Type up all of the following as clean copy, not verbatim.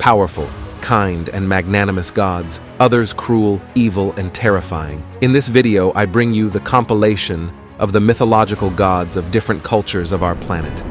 powerful, kind, and magnanimous gods, others cruel, evil, and terrifying. In this video, I bring you the compilation of the mythological gods of different cultures of our planet.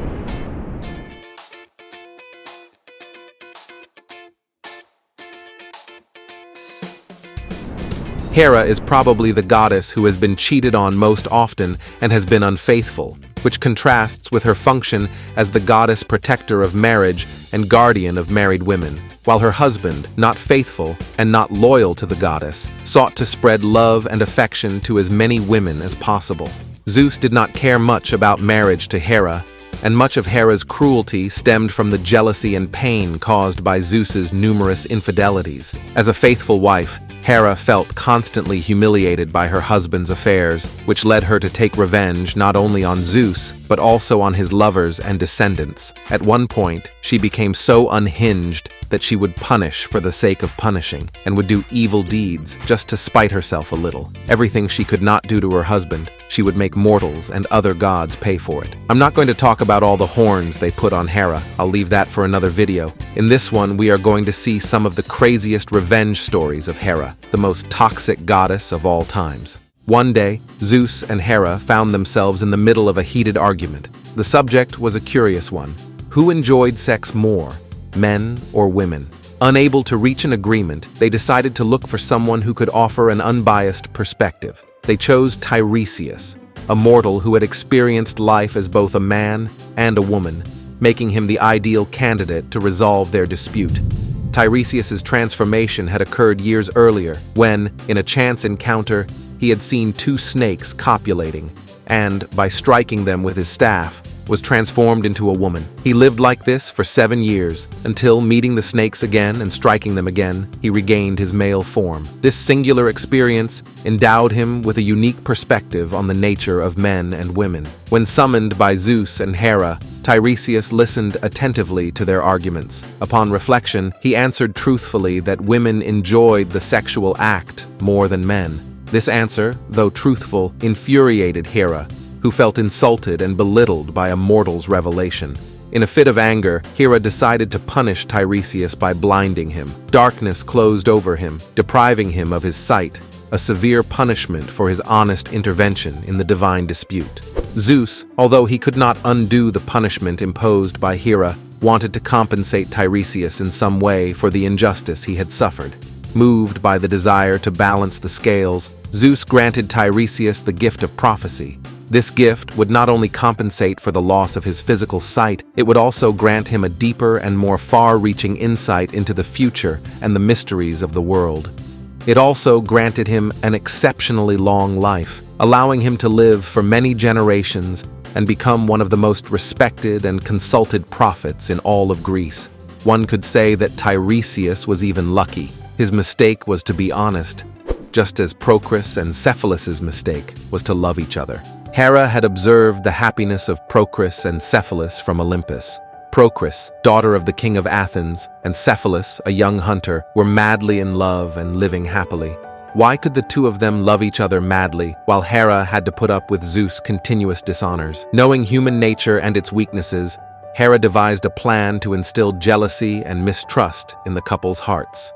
Hera is probably the goddess who has been cheated on most often and has been unfaithful, which contrasts with her function as the goddess protector of marriage and guardian of married women, while her husband, not faithful and not loyal to the goddess, sought to spread love and affection to as many women as possible. Zeus did not care much about marriage to Hera, and much of Hera's cruelty stemmed from the jealousy and pain caused by Zeus's numerous infidelities. As a faithful wife, Hera felt constantly humiliated by her husband's affairs, which led her to take revenge not only on Zeus, but also on his lovers and descendants. At one point, she became so unhinged that she would punish for the sake of punishing, and would do evil deeds just to spite herself a little. Everything she could not do to her husband, she would make mortals and other gods pay for it. I'm not going to talk about all the horns they put on Hera. I'll leave that for another video. In this one, we are going to see some of the craziest revenge stories of Hera, the most toxic goddess of all times. One day, Zeus and Hera found themselves in the middle of a heated argument. The subject was a curious one. Who enjoyed sex more, men or women? Unable to reach an agreement, they decided to look for someone who could offer an unbiased perspective. They chose Tiresias, a mortal who had experienced life as both a man and a woman, making him the ideal candidate to resolve their dispute. Tiresias's transformation had occurred years earlier when, in a chance encounter, he had seen two snakes copulating and, by striking them with his staff, was transformed into a woman. He lived like this for 7 years, until meeting the snakes again and striking them again, he regained his male form. This singular experience endowed him with a unique perspective on the nature of men and women. When summoned by Zeus and Hera, Tiresias listened attentively to their arguments. Upon reflection, he answered truthfully that women enjoyed the sexual act more than men. This answer, though truthful, infuriated Hera, who felt insulted and belittled by a mortal's revelation. In a fit of anger, Hera decided to punish Tiresias by blinding him. Darkness closed over him, depriving him of his sight, a severe punishment for his honest intervention in the divine dispute. Zeus, although he could not undo the punishment imposed by Hera, wanted to compensate Tiresias in some way for the injustice he had suffered. Moved by the desire to balance the scales, Zeus granted Tiresias the gift of prophecy. This gift would not only compensate for the loss of his physical sight, it would also grant him a deeper and more far-reaching insight into the future and the mysteries of the world. It also granted him an exceptionally long life, allowing him to live for many generations and become one of the most respected and consulted prophets in all of Greece. One could say that Tiresias was even lucky. His mistake was to be honest, just as Procris and Cephalus's mistake was to love each other. Hera had observed the happiness of Procris and Cephalus from Olympus. Procris, daughter of the king of Athens, and Cephalus, a young hunter, were madly in love and living happily. Why could the two of them love each other madly, while Hera had to put up with Zeus' continuous dishonors? Knowing human nature and its weaknesses, Hera devised a plan to instill jealousy and mistrust in the couple's hearts.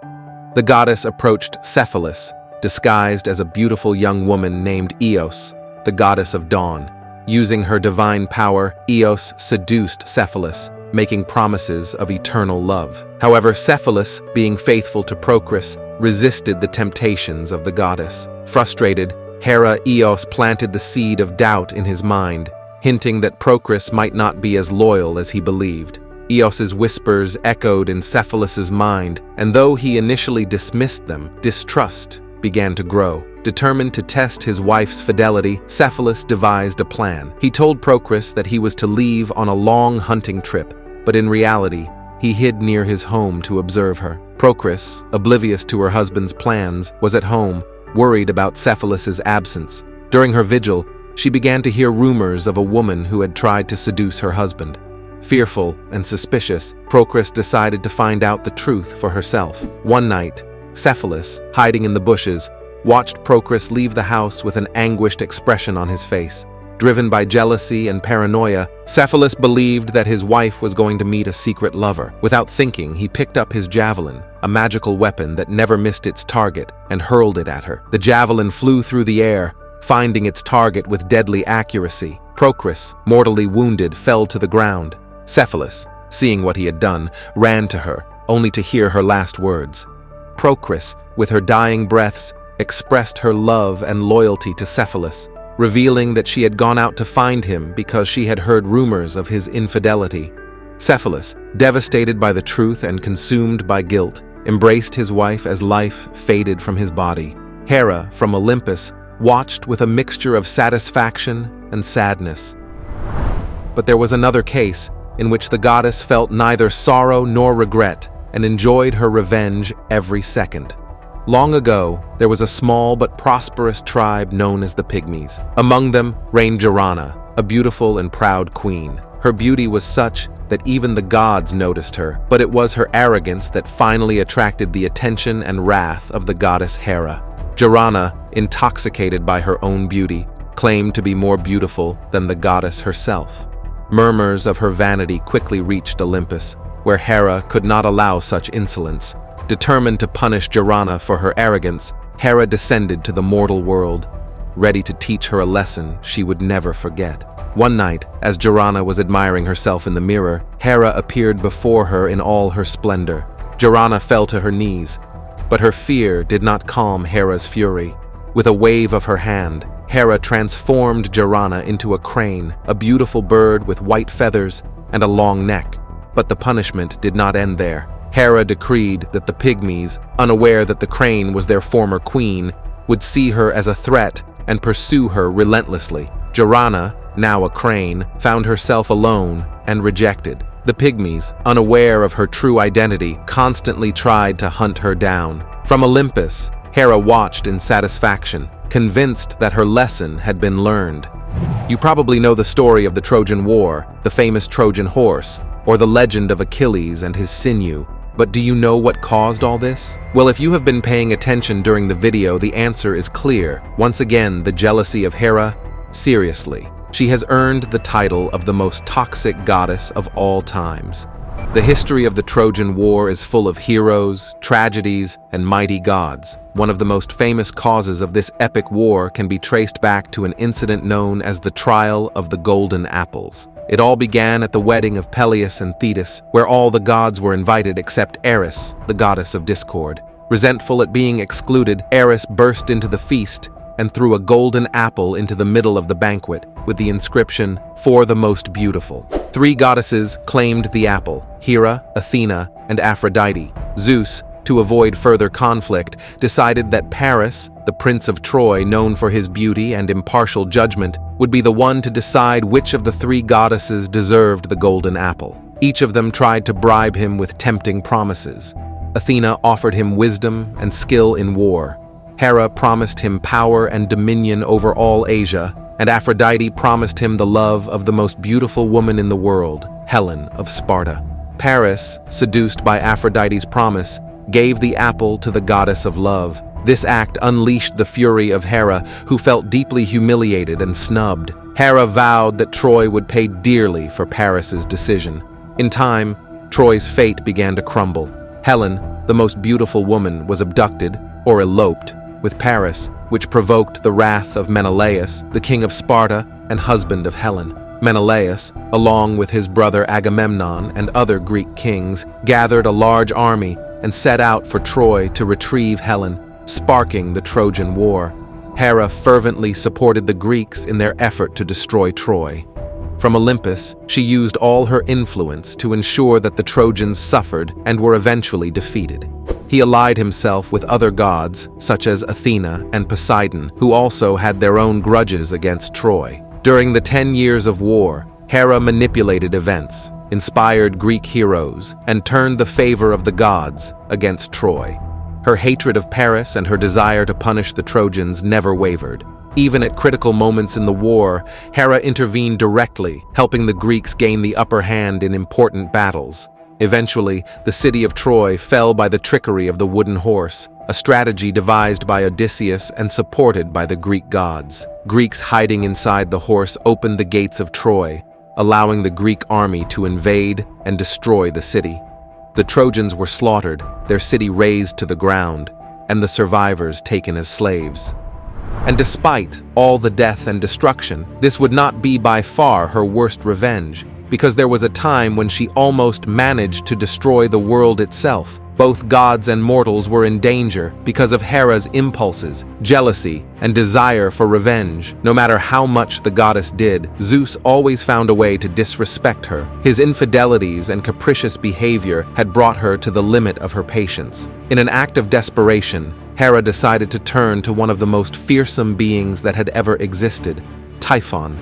The goddess approached Cephalus, disguised as a beautiful young woman named Eos, the goddess of dawn. Using her divine power, Eos seduced Cephalus, making promises of eternal love. However, Cephalus, being faithful to Procris, resisted the temptations of the goddess. Frustrated, Hera Eos planted the seed of doubt in his mind, hinting that Procris might not be as loyal as he believed. Eos's whispers echoed in Cephalus's mind, and though he initially dismissed them, distrust began to grow. Determined to test his wife's fidelity, Cephalus devised a plan. He told Procris that he was to leave on a long hunting trip, but in reality, he hid near his home to observe her. Procris, oblivious to her husband's plans, was at home, worried about Cephalus's absence. During her vigil, she began to hear rumors of a woman who had tried to seduce her husband. Fearful and suspicious, Procris decided to find out the truth for herself. One night, Cephalus, hiding in the bushes, watched Procris leave the house with an anguished expression on his face. Driven by jealousy and paranoia, Cephalus believed that his wife was going to meet a secret lover. Without thinking, he picked up his javelin, a magical weapon that never missed its target, and hurled it at her. The javelin flew through the air, finding its target with deadly accuracy. Procris, mortally wounded, fell to the ground. Cephalus, seeing what he had done, ran to her, only to hear her last words. Procris, with her dying breaths, expressed her love and loyalty to Cephalus, revealing that she had gone out to find him because she had heard rumors of his infidelity. Cephalus, devastated by the truth and consumed by guilt, embraced his wife as life faded from his body. Hera, from Olympus, watched with a mixture of satisfaction and sadness. But there was another case in which the goddess felt neither sorrow nor regret and enjoyed her revenge every second. Long ago, there was a small but prosperous tribe known as the Pygmies. Among them reigned Joranna, a beautiful and proud queen. Her beauty was such that even the gods noticed her, but it was her arrogance that finally attracted the attention and wrath of the goddess Hera. Joranna, intoxicated by her own beauty, claimed to be more beautiful than the goddess herself. Murmurs of her vanity quickly reached Olympus, where Hera could not allow such insolence. Determined to punish Joranna for her arrogance, Hera descended to the mortal world, ready to teach her a lesson she would never forget. One night, as Joranna was admiring herself in the mirror, Hera appeared before her in all her splendor. Joranna fell to her knees, but her fear did not calm Hera's fury. With a wave of her hand, Hera transformed Joranna into a crane, a beautiful bird with white feathers and a long neck. But the punishment did not end there. Hera decreed that the Pygmies, unaware that the crane was their former queen, would see her as a threat and pursue her relentlessly. Joranna, now a crane, found herself alone and rejected. The Pygmies, unaware of her true identity, constantly tried to hunt her down. From Olympus, Hera watched in satisfaction, convinced that her lesson had been learned. You probably know the story of the Trojan War, the famous Trojan horse, or the legend of Achilles and his sinew. But do you know what caused all this? Well, if you have been paying attention during the video, the answer is clear. Once again, the jealousy of Hera? Seriously. She has earned the title of the most toxic goddess of all times. The history of the Trojan War is full of heroes, tragedies, and mighty gods. One of the most famous causes of this epic war can be traced back to an incident known as the Trial of the Golden Apples. It all began at the wedding of Peleus and Thetis, where all the gods were invited except Eris, the goddess of discord. Resentful at being excluded, Eris burst into the feast and threw a golden apple into the middle of the banquet with the inscription, "For the most beautiful." 3 goddesses claimed the apple: Hera, Athena, and Aphrodite. Zeus, to avoid further conflict, decided that Paris, the prince of Troy, known for his beauty and impartial judgment, would be the one to decide which of the 3 goddesses deserved the golden apple. Each of them tried to bribe him with tempting promises. Athena offered him wisdom and skill in war. Hera promised him power and dominion over all Asia, and Aphrodite promised him the love of the most beautiful woman in the world, Helen of Sparta. Paris, seduced by Aphrodite's promise, gave the apple to the goddess of love. This act unleashed the fury of Hera, who felt deeply humiliated and snubbed. Hera vowed that Troy would pay dearly for Paris's decision. In time, Troy's fate began to crumble. Helen, the most beautiful woman, was abducted, or eloped, with Paris, which provoked the wrath of Menelaus, the king of Sparta and husband of Helen. Menelaus, along with his brother Agamemnon and other Greek kings, gathered a large army and set out for Troy to retrieve Helen, sparking the Trojan War. Hera fervently supported the Greeks in their effort to destroy Troy. From Olympus, she used all her influence to ensure that the Trojans suffered and were eventually defeated. He allied himself with other gods, such as Athena and Poseidon, who also had their own grudges against Troy. During the 10 years of war, Hera manipulated events, inspired Greek heroes, and turned the favor of the gods against Troy. Her hatred of Paris and her desire to punish the Trojans never wavered. Even at critical moments in the war, Hera intervened directly, helping the Greeks gain the upper hand in important battles. Eventually, the city of Troy fell by the trickery of the wooden horse, a strategy devised by Odysseus and supported by the Greek gods. Greeks hiding inside the horse opened the gates of Troy, allowing the Greek army to invade and destroy the city. The Trojans were slaughtered, their city razed to the ground, and the survivors taken as slaves. And despite all the death and destruction, this would not be by far her worst revenge, because there was a time when she almost managed to destroy the world itself. Both gods and mortals were in danger because of Hera's impulses, jealousy, and desire for revenge. No matter how much the goddess did, Zeus always found a way to disrespect her. His infidelities and capricious behavior had brought her to the limit of her patience. In an act of desperation, Hera decided to turn to one of the most fearsome beings that had ever existed, Typhon.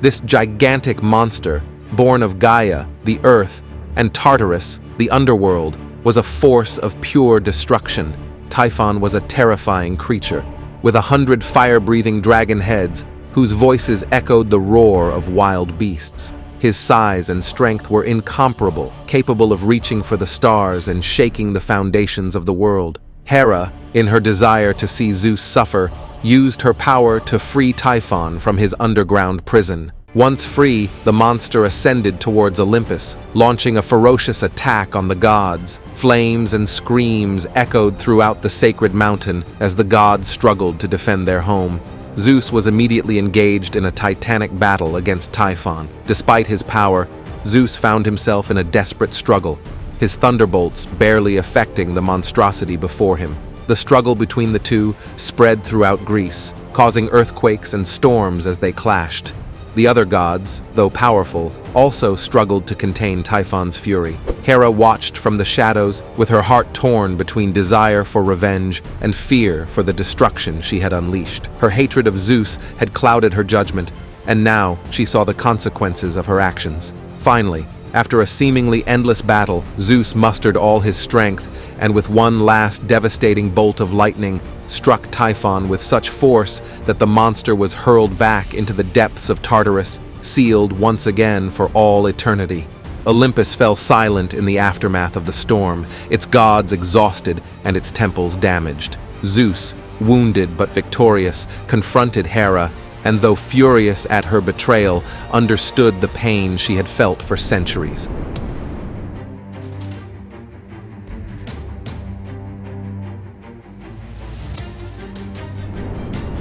This gigantic monster, born of Gaia, the earth, and Tartarus, the underworld, was a force of pure destruction. Typhon was a terrifying creature, with 100 fire-breathing dragon heads whose voices echoed the roar of wild beasts. His size and strength were incomparable, capable of reaching for the stars and shaking the foundations of the world. Hera, in her desire to see Zeus suffer, used her power to free Typhon from his underground prison. Once free, the monster ascended towards Olympus, launching a ferocious attack on the gods. Flames and screams echoed throughout the sacred mountain as the gods struggled to defend their home. Zeus was immediately engaged in a titanic battle against Typhon. Despite his power, Zeus found himself in a desperate struggle, his thunderbolts barely affecting the monstrosity before him. The struggle between the two spread throughout Greece, causing earthquakes and storms as they clashed. The other gods, though powerful, also struggled to contain Typhon's fury. Hera watched from the shadows, with her heart torn between desire for revenge and fear for the destruction she had unleashed. Her hatred of Zeus had clouded her judgment, and now she saw the consequences of her actions. Finally, after a seemingly endless battle, Zeus mustered all his strength and with one last devastating bolt of lightning, struck Typhon with such force that the monster was hurled back into the depths of Tartarus, sealed once again for all eternity. Olympus fell silent in the aftermath of the storm, its gods exhausted and its temples damaged. Zeus, wounded but victorious, confronted Hera, and though furious at her betrayal, understood the pain she had felt for centuries.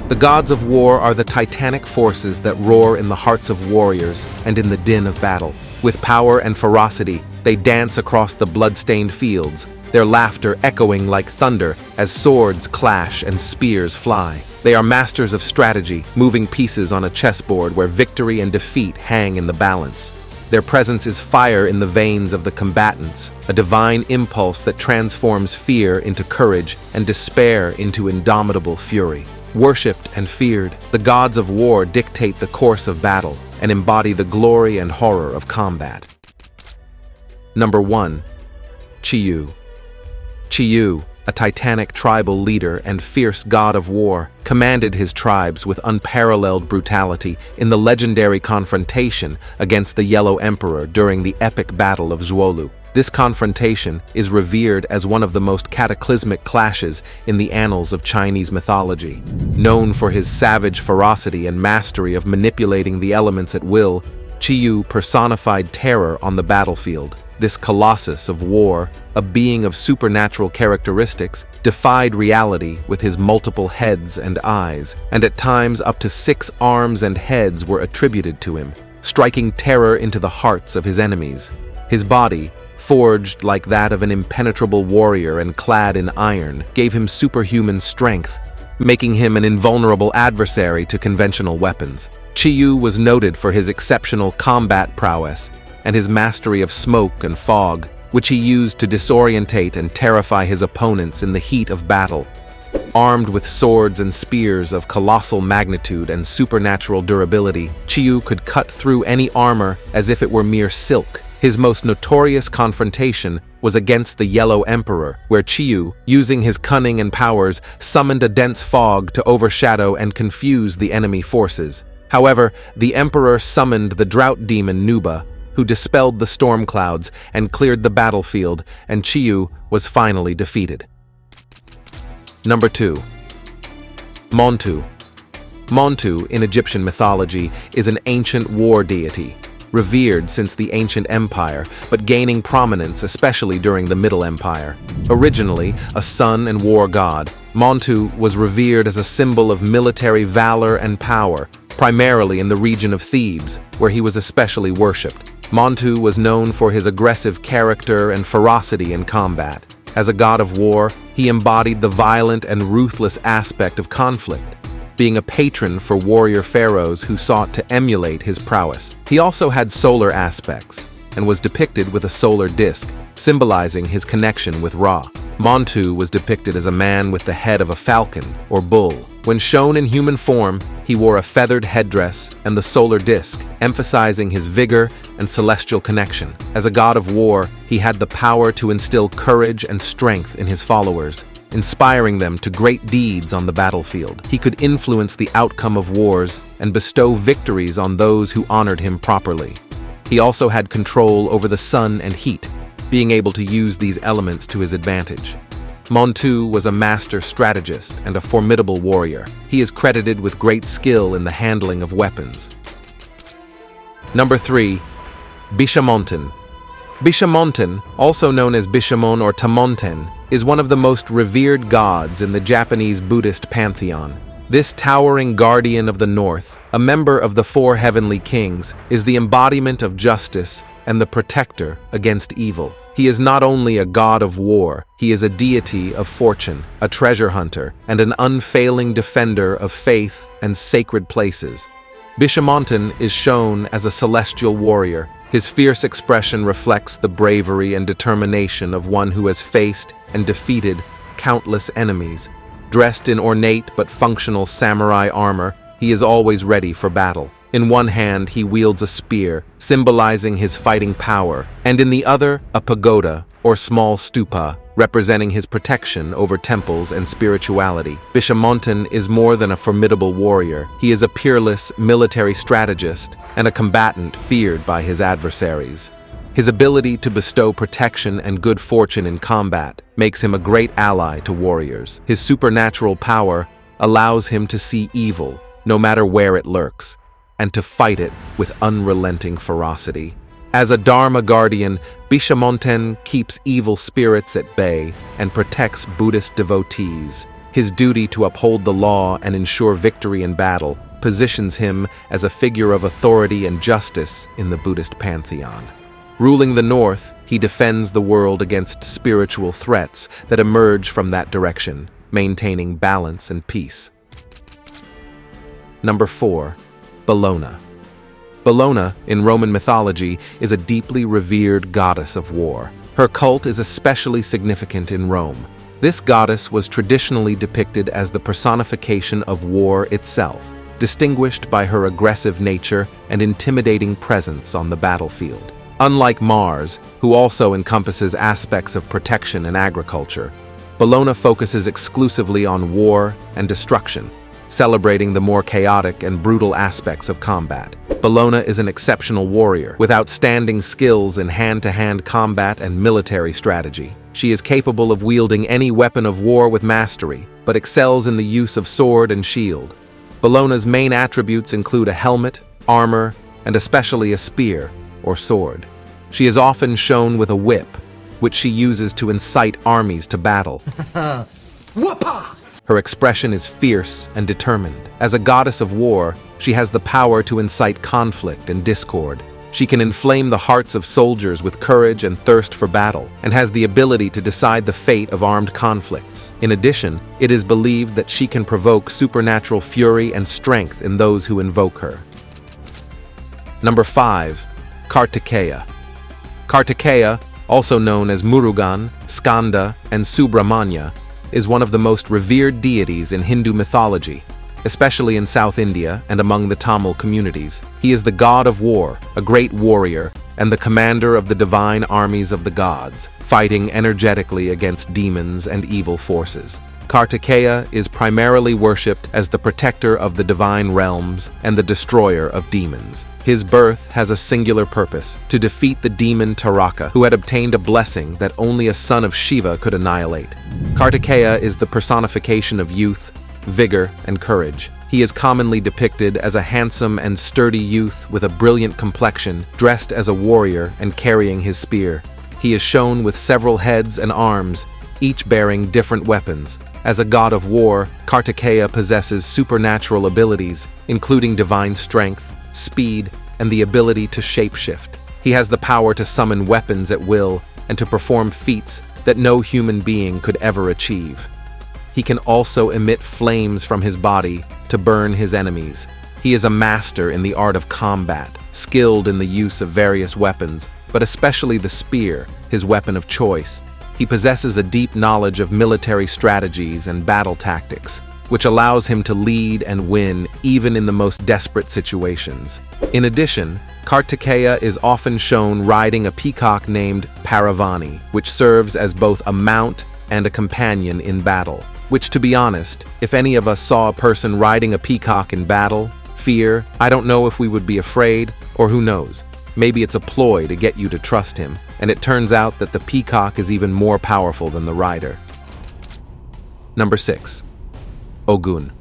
The gods of war are the titanic forces that roar in the hearts of warriors and in the din of battle. With power and ferocity, they dance across the blood-stained fields, their laughter echoing like thunder as swords clash and spears fly. They are masters of strategy, moving pieces on a chessboard where victory and defeat hang in the balance. Their presence is fire in the veins of the combatants, a divine impulse that transforms fear into courage and despair into indomitable fury. Worshipped and feared, the gods of war dictate the course of battle and embody the glory and horror of combat. Number 1. Chiyu. Chiyu, a titanic tribal leader and fierce god of war, commanded his tribes with unparalleled brutality in the legendary confrontation against the Yellow Emperor during the epic Battle of Zhuolu. This confrontation is revered as one of the most cataclysmic clashes in the annals of Chinese mythology. Known for his savage ferocity and mastery of manipulating the elements at will, Chiyu personified terror on the battlefield. This colossus of war, a being of supernatural characteristics, defied reality with his multiple heads and eyes, and at times up to 6 arms and heads were attributed to him, striking terror into the hearts of his enemies. His body, forged like that of an impenetrable warrior and clad in iron, gave him superhuman strength, making him an invulnerable adversary to conventional weapons. Chiyu was noted for his exceptional combat prowess and his mastery of smoke and fog, which he used to disorientate and terrify his opponents in the heat of battle. Armed with swords and spears of colossal magnitude and supernatural durability, Chiyu could cut through any armor as if it were mere silk. His most notorious confrontation was against the Yellow Emperor, where Chiyu, using his cunning and powers, summoned a dense fog to overshadow and confuse the enemy forces. However, the Emperor summoned the drought demon Nuba, who dispelled the storm clouds and cleared the battlefield, and Chiyu was finally defeated. Number 2. Montu. Montu, in Egyptian mythology, is an ancient war deity, revered since the ancient empire, but gaining prominence especially during the Middle Empire. Originally a sun and war god, Montu was revered as a symbol of military valor and power, primarily in the region of Thebes, where he was especially worshipped. Montu was known for his aggressive character and ferocity in combat. As a god of war, he embodied the violent and ruthless aspect of conflict, being a patron for warrior pharaohs who sought to emulate his prowess. He also had solar aspects, and was depicted with a solar disk, symbolizing his connection with Ra. Montu was depicted as a man with the head of a falcon or bull. When shown in human form, he wore a feathered headdress and the solar disk, emphasizing his vigor and celestial connection. As a god of war, he had the power to instill courage and strength in his followers, inspiring them to great deeds on the battlefield. He could influence the outcome of wars and bestow victories on those who honored him properly. He also had control over the sun and heat, being able to use these elements to his advantage. Montu was a master strategist and a formidable warrior. He is credited with great skill in the handling of weapons. Number 3. Bishamonten. Bishamonten, also known as Bishamon or Tamonten, is one of the most revered gods in the Japanese Buddhist pantheon. This towering guardian of the north, a member of the 4 heavenly kings, is the embodiment of justice and the protector against evil. He is not only a god of war, he is a deity of fortune, a treasure hunter, and an unfailing defender of faith and sacred places. Bishamonten is shown as a celestial warrior. His fierce expression reflects the bravery and determination of one who has faced and defeated countless enemies. Dressed in ornate but functional samurai armor, he is always ready for battle. In one hand, he wields a spear, symbolizing his fighting power, and in the other, a pagoda, or small stupa, representing his protection over temples and spirituality. Bishamonten is more than a formidable warrior. He is a peerless military strategist and a combatant feared by his adversaries. His ability to bestow protection and good fortune in combat makes him a great ally to warriors. His supernatural power allows him to see evil, no matter where it lurks, and to fight it with unrelenting ferocity. As a Dharma guardian, Bishamonten keeps evil spirits at bay and protects Buddhist devotees. His duty to uphold the law and ensure victory in battle positions him as a figure of authority and justice in the Buddhist pantheon. Ruling the North, he defends the world against spiritual threats that emerge from that direction, maintaining balance and peace. Number 4. Bellona. Bellona, in Roman mythology, is a deeply revered goddess of war. Her cult is especially significant in Rome. This goddess was traditionally depicted as the personification of war itself, distinguished by her aggressive nature and intimidating presence on the battlefield. Unlike Mars, who also encompasses aspects of protection and agriculture, Bellona focuses exclusively on war and destruction, celebrating the more chaotic and brutal aspects of combat. Bellona is an exceptional warrior, with outstanding skills in hand-to-hand combat and military strategy. She is capable of wielding any weapon of war with mastery, but excels in the use of sword and shield. Bellona's main attributes include a helmet, armor, and especially a spear, or sword. She is often shown with a whip, which she uses to incite armies to battle. Her expression is fierce and determined. As a goddess of war, she has the power to incite conflict and discord. She can inflame the hearts of soldiers with courage and thirst for battle, and has the ability to decide the fate of armed conflicts. In addition, it is believed that she can provoke supernatural fury and strength in those who invoke her. Number 5. Kartikeya. Kartikeya, also known as Murugan, Skanda, and Subramanya, is one of the most revered deities in Hindu mythology, especially in South India and among the Tamil communities. He is the god of war, a great warrior, and the commander of the divine armies of the gods, fighting energetically against demons and evil forces. Kartikeya is primarily worshipped as the protector of the divine realms and the destroyer of demons. His birth has a singular purpose: to defeat the demon Taraka, who had obtained a blessing that only a son of Shiva could annihilate. Kartikeya is the personification of youth, vigor, and courage. He is commonly depicted as a handsome and sturdy youth with a brilliant complexion, dressed as a warrior and carrying his spear. He is shown with several heads and arms, each bearing different weapons. As a god of war, Kartikeya possesses supernatural abilities, including divine strength, speed, and the ability to shapeshift. He has the power to summon weapons at will and to perform feats that no human being could ever achieve. He can also emit flames from his body to burn his enemies. He is a master in the art of combat, skilled in the use of various weapons, but especially the spear, his weapon of choice. He possesses a deep knowledge of military strategies and battle tactics, which allows him to lead and win even in the most desperate situations. In addition, Kartikeya is often shown riding a peacock named Paravani, which serves as both a mount and a companion in battle. Which, to be honest, if any of us saw a person riding a peacock in battle, fear, I don't know if we would be afraid, or who knows. Maybe it's a ploy to get you to trust him, and it turns out that the peacock is even more powerful than the rider. Number 6. Ogun.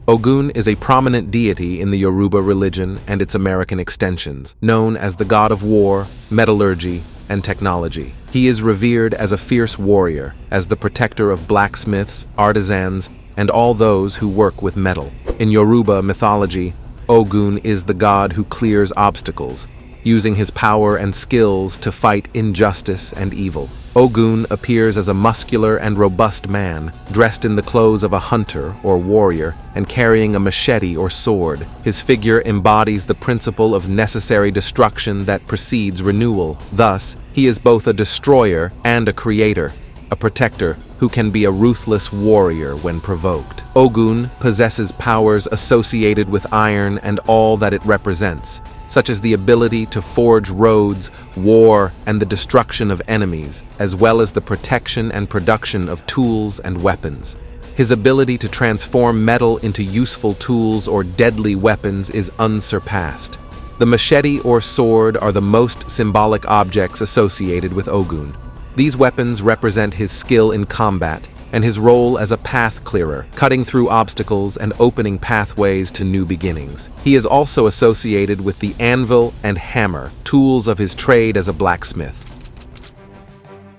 Ogun is a prominent deity in the Yoruba religion and its American extensions, known as the god of war, metallurgy, and technology. He is revered as a fierce warrior, as the protector of blacksmiths, artisans, and all those who work with metal. In Yoruba mythology, Ogun is the god who clears obstacles, using his power and skills to fight injustice and evil. Ogun appears as a muscular and robust man, dressed in the clothes of a hunter or warrior, and carrying a machete or sword. His figure embodies the principle of necessary destruction that precedes renewal. Thus, he is both a destroyer and a creator, a protector who can be a ruthless warrior when provoked. Ogun possesses powers associated with iron and all that it represents, such as the ability to forge roads, war, and the destruction of enemies, as well as the protection and production of tools and weapons. His ability to transform metal into useful tools or deadly weapons is unsurpassed. The machete or sword are the most symbolic objects associated with Ogun. These weapons represent his skill in combat and his role as a path clearer, cutting through obstacles and opening pathways to new beginnings. He is also associated with the anvil and hammer, tools of his trade as a blacksmith.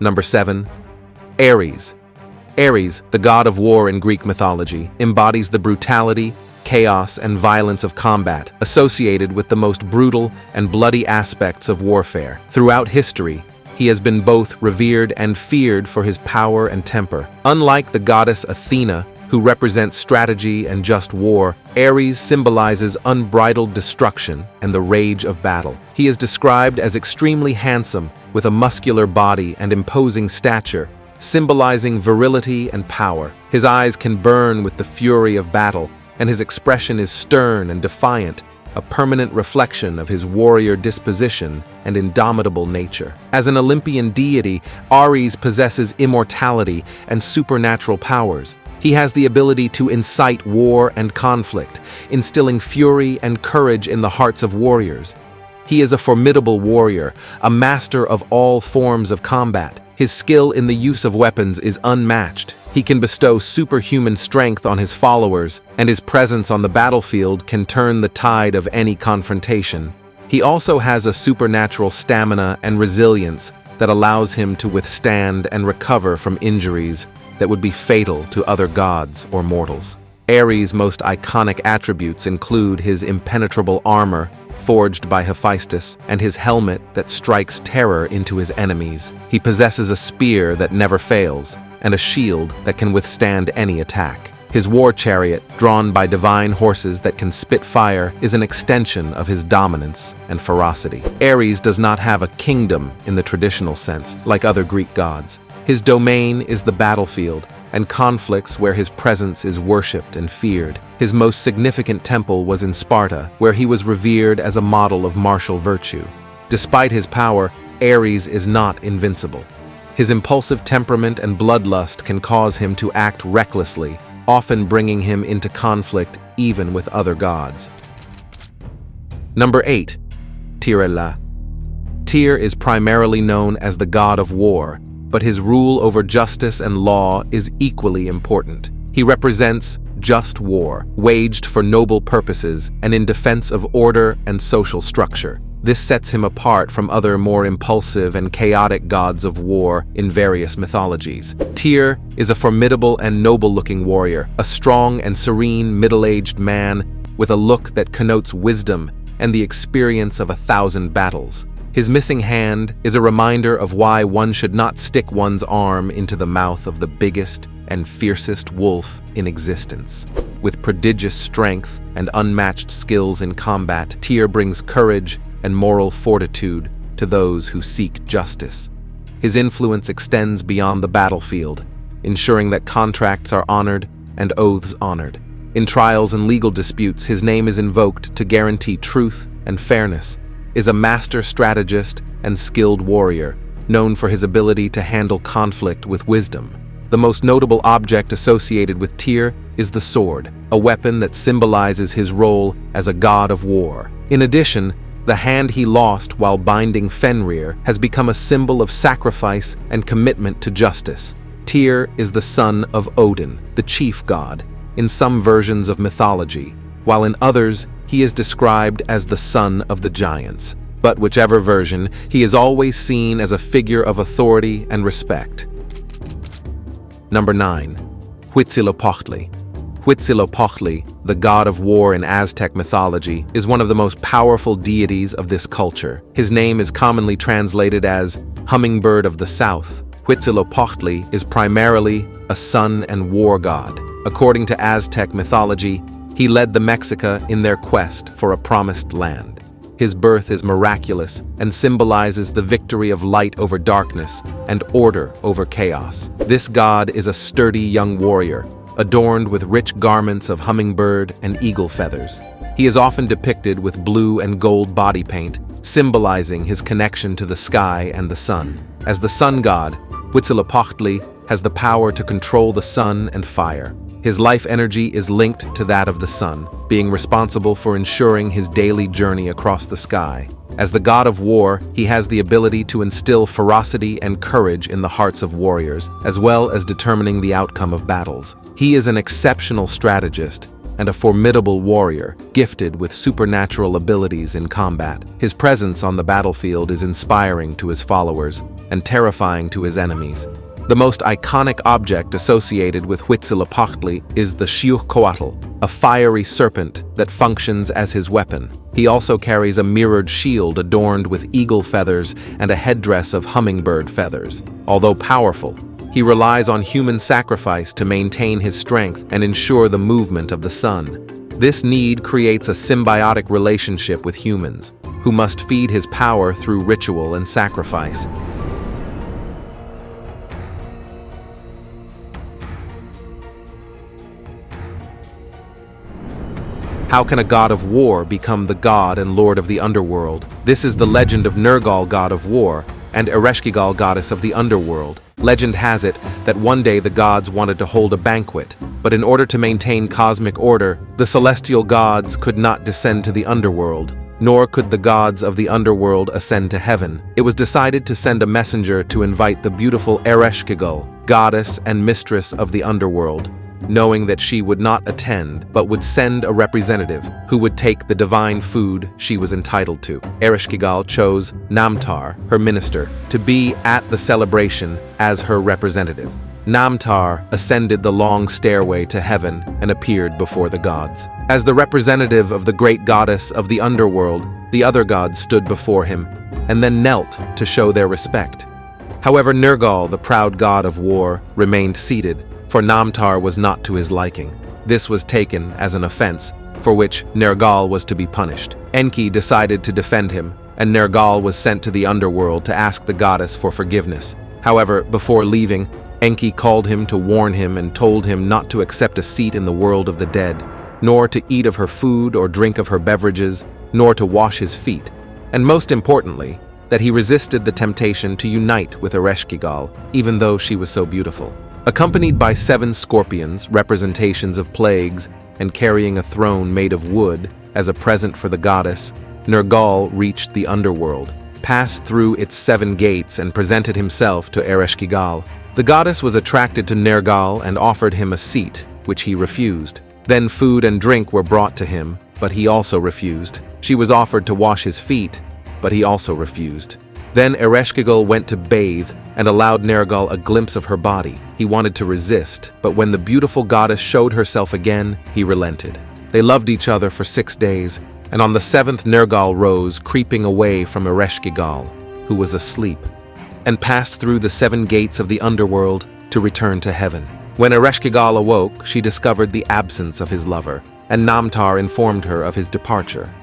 Number 7. Ares. Ares, the god of war in Greek mythology, embodies the brutality, chaos, and violence of combat, associated with the most brutal and bloody aspects of warfare. Throughout history, he has been both revered and feared for his power and temper. Unlike the goddess Athena, who represents strategy and just war, Ares symbolizes unbridled destruction and the rage of battle. He is described as extremely handsome, with a muscular body and imposing stature, symbolizing virility and power. His eyes can burn with the fury of battle, and his expression is stern and defiant, a permanent reflection of his warrior disposition and indomitable nature. As an Olympian deity, Ares possesses immortality and supernatural powers. He has the ability to incite war and conflict, instilling fury and courage in the hearts of warriors. He is a formidable warrior, a master of all forms of combat. His skill in the use of weapons is unmatched. He can bestow superhuman strength on his followers, and his presence on the battlefield can turn the tide of any confrontation. He also has a supernatural stamina and resilience that allows him to withstand and recover from injuries that would be fatal to other gods or mortals. Ares' most iconic attributes include his impenetrable armor, forged by Hephaestus, and his helmet that strikes terror into his enemies. He possesses a spear that never fails, and a shield that can withstand any attack. His war chariot, drawn by divine horses that can spit fire, is an extension of his dominance and ferocity. Ares does not have a kingdom in the traditional sense, like other Greek gods. His domain is the battlefield, and conflicts where his presence is worshipped and feared. His most significant temple was in Sparta, where he was revered as a model of martial virtue. Despite his power, Ares is not invincible. His impulsive temperament and bloodlust can cause him to act recklessly, often bringing him into conflict even with other gods. Number 8. Tirella. Tyr is primarily known as the god of war, but his rule over justice and law is equally important. He represents just war, waged for noble purposes and in defense of order and social structure. This sets him apart from other more impulsive and chaotic gods of war in various mythologies. Tyr is a formidable and noble-looking warrior, a strong and serene middle-aged man with a look that connotes wisdom and the experience of 1,000 battles. His missing hand is a reminder of why one should not stick one's arm into the mouth of the biggest and fiercest wolf in existence. With prodigious strength and unmatched skills in combat, Tyr brings courage and moral fortitude to those who seek justice. His influence extends beyond the battlefield, ensuring that contracts are honored and oaths honored. In trials and legal disputes, his name is invoked to guarantee truth and fairness. Is a master strategist and skilled warrior, known for his ability to handle conflict with wisdom. The most notable object associated with Tyr is the sword, a weapon that symbolizes his role as a god of war. In addition, the hand he lost while binding Fenrir has become a symbol of sacrifice and commitment to justice. Tyr is the son of Odin, the chief god, in some versions of mythology, while in others he is described as the son of the giants. But whichever version, he is always seen as a figure of authority and respect. Number 9. Huitzilopochtli. Huitzilopochtli, the god of war in Aztec mythology, is one of the most powerful deities of this culture. His name is commonly translated as Hummingbird of the South. Huitzilopochtli is primarily a sun and war god. According to Aztec mythology, he led the Mexica in their quest for a promised land. His birth is miraculous and symbolizes the victory of light over darkness and order over chaos. This god is a sturdy young warrior, adorned with rich garments of hummingbird and eagle feathers. He is often depicted with blue and gold body paint, symbolizing his connection to the sky and the sun. As the sun god, Huitzilopochtli has the power to control the sun and fire. His life energy is linked to that of the sun, being responsible for ensuring his daily journey across the sky. As the god of war, he has the ability to instill ferocity and courage in the hearts of warriors, as well as determining the outcome of battles. He is an exceptional strategist and a formidable warrior, gifted with supernatural abilities in combat. His presence on the battlefield is inspiring to his followers and terrifying to his enemies. The most iconic object associated with Huitzilopochtli is the Xiuhcoatl, a fiery serpent that functions as his weapon. He also carries a mirrored shield adorned with eagle feathers and a headdress of hummingbird feathers. Although powerful, he relies on human sacrifice to maintain his strength and ensure the movement of the sun. This need creates a symbiotic relationship with humans, who must feed his power through ritual and sacrifice. How can a god of war become the god and lord of the underworld? This is the legend of Nergal, god of war, and Ereshkigal, goddess of the underworld. Legend has it that one day the gods wanted to hold a banquet, but in order to maintain cosmic order, the celestial gods could not descend to the underworld, nor could the gods of the underworld ascend to heaven. It was decided to send a messenger to invite the beautiful Ereshkigal, goddess and mistress of the underworld, knowing that she would not attend but would send a representative who would take the divine food she was entitled to. Ereshkigal chose Namtar, her minister, to be at the celebration as her representative. Namtar ascended the long stairway to heaven and appeared before the gods. As the representative of the great goddess of the underworld, the other gods stood before him and then knelt to show their respect. However, Nergal, the proud god of war, remained seated, for Namtar was not to his liking. This was taken as an offense, for which Nergal was to be punished. Enki decided to defend him, and Nergal was sent to the underworld to ask the goddess for forgiveness. However, before leaving, Enki called him to warn him and told him not to accept a seat in the world of the dead, nor to eat of her food or drink of her beverages, nor to wash his feet, and most importantly, that he resisted the temptation to unite with Ereshkigal, even though she was so beautiful. Accompanied by 7 scorpions, representations of plagues, and carrying a throne made of wood as a present for the goddess, Nergal reached the underworld, passed through its 7 gates, and presented himself to Ereshkigal. The goddess was attracted to Nergal and offered him a seat, which he refused. Then food and drink were brought to him, but he also refused. She was offered to wash his feet, but he also refused. Then Ereshkigal went to bathe and allowed Nergal a glimpse of her body. He wanted to resist, but when the beautiful goddess showed herself again, he relented. They loved each other for 6 days, and on the 7th Nergal rose, creeping away from Ereshkigal, who was asleep, and passed through the 7 gates of the underworld to return to heaven. When Ereshkigal awoke, she discovered the absence of his lover, and Namtar informed her of his departure.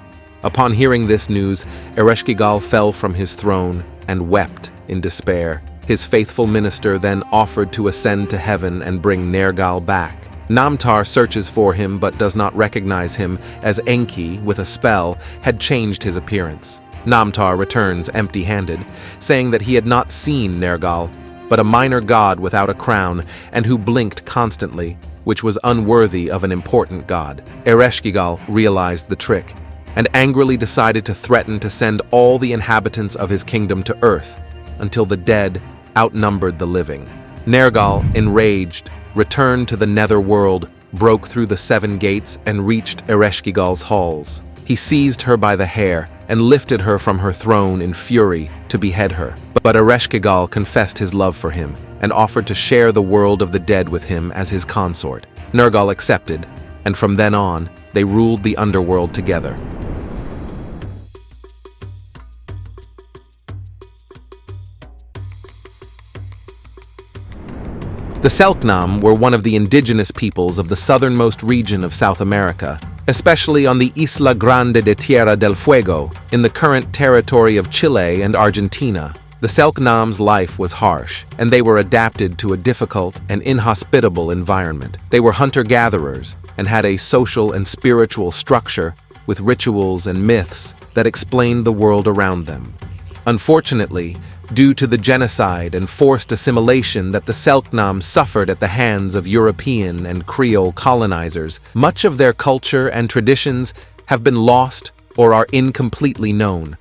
Upon hearing this news, Ereshkigal fell from his throne and wept in despair. His faithful minister then offered to ascend to heaven and bring Nergal back. Namtar searches for him but does not recognize him, as Enki, with a spell, had changed his appearance. Namtar returns empty-handed, saying that he had not seen Nergal, but a minor god without a crown and who blinked constantly, which was unworthy of an important god. Ereshkigal realized the trick and angrily decided to threaten to send all the inhabitants of his kingdom to earth until the dead outnumbered the living. Nergal, enraged, returned to the nether world, broke through the 7 gates and reached Ereshkigal's halls. He seized her by the hair and lifted her from her throne in fury to behead her. But Ereshkigal confessed his love for him and offered to share the world of the dead with him as his consort. Nergal accepted, and from then on, they ruled the underworld together. The Selknam were one of the indigenous peoples of the southernmost region of South America, especially on the Isla Grande de Tierra del Fuego, in the current territory of Chile and Argentina. The Selknam's life was harsh, and they were adapted to a difficult and inhospitable environment. They were hunter-gatherers and had a social and spiritual structure with rituals and myths that explained the world around them. Unfortunately, due to the genocide and forced assimilation that the Selknam suffered at the hands of European and Creole colonizers, much of their culture and traditions have been lost or are incompletely known.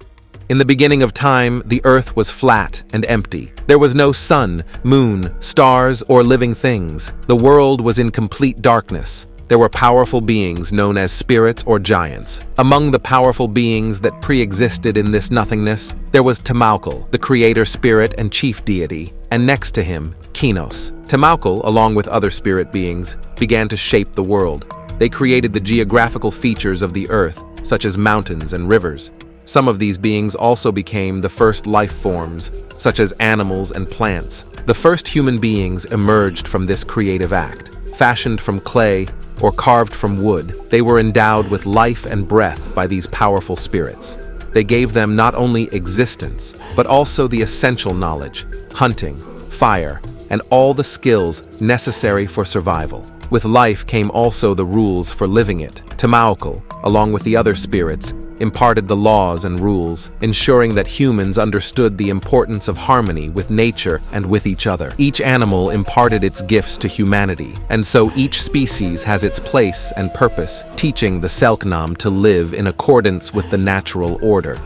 In the beginning of time, the earth was flat and empty. There was no sun, moon, stars, or living things. The world was in complete darkness. There were powerful beings known as spirits or giants. Among the powerful beings that pre-existed in this nothingness, there was Tamaukal, the creator spirit and chief deity, and next to him, Kinos. Tamaukal, along with other spirit beings, began to shape the world. They created the geographical features of the earth, such as mountains and rivers. Some of these beings also became the first life forms, such as animals and plants. The first human beings emerged from this creative act. Fashioned from clay or carved from wood, they were endowed with life and breath by these powerful spirits. They gave them not only existence, but also the essential knowledge, hunting, fire, and all the skills necessary for survival. With life came also the rules for living it. Tamaukal, along with the other spirits, imparted the laws and rules, ensuring that humans understood the importance of harmony with nature and with each other. Each animal imparted its gifts to humanity, and so each species has its place and purpose, teaching the Selknam to live in accordance with the natural order.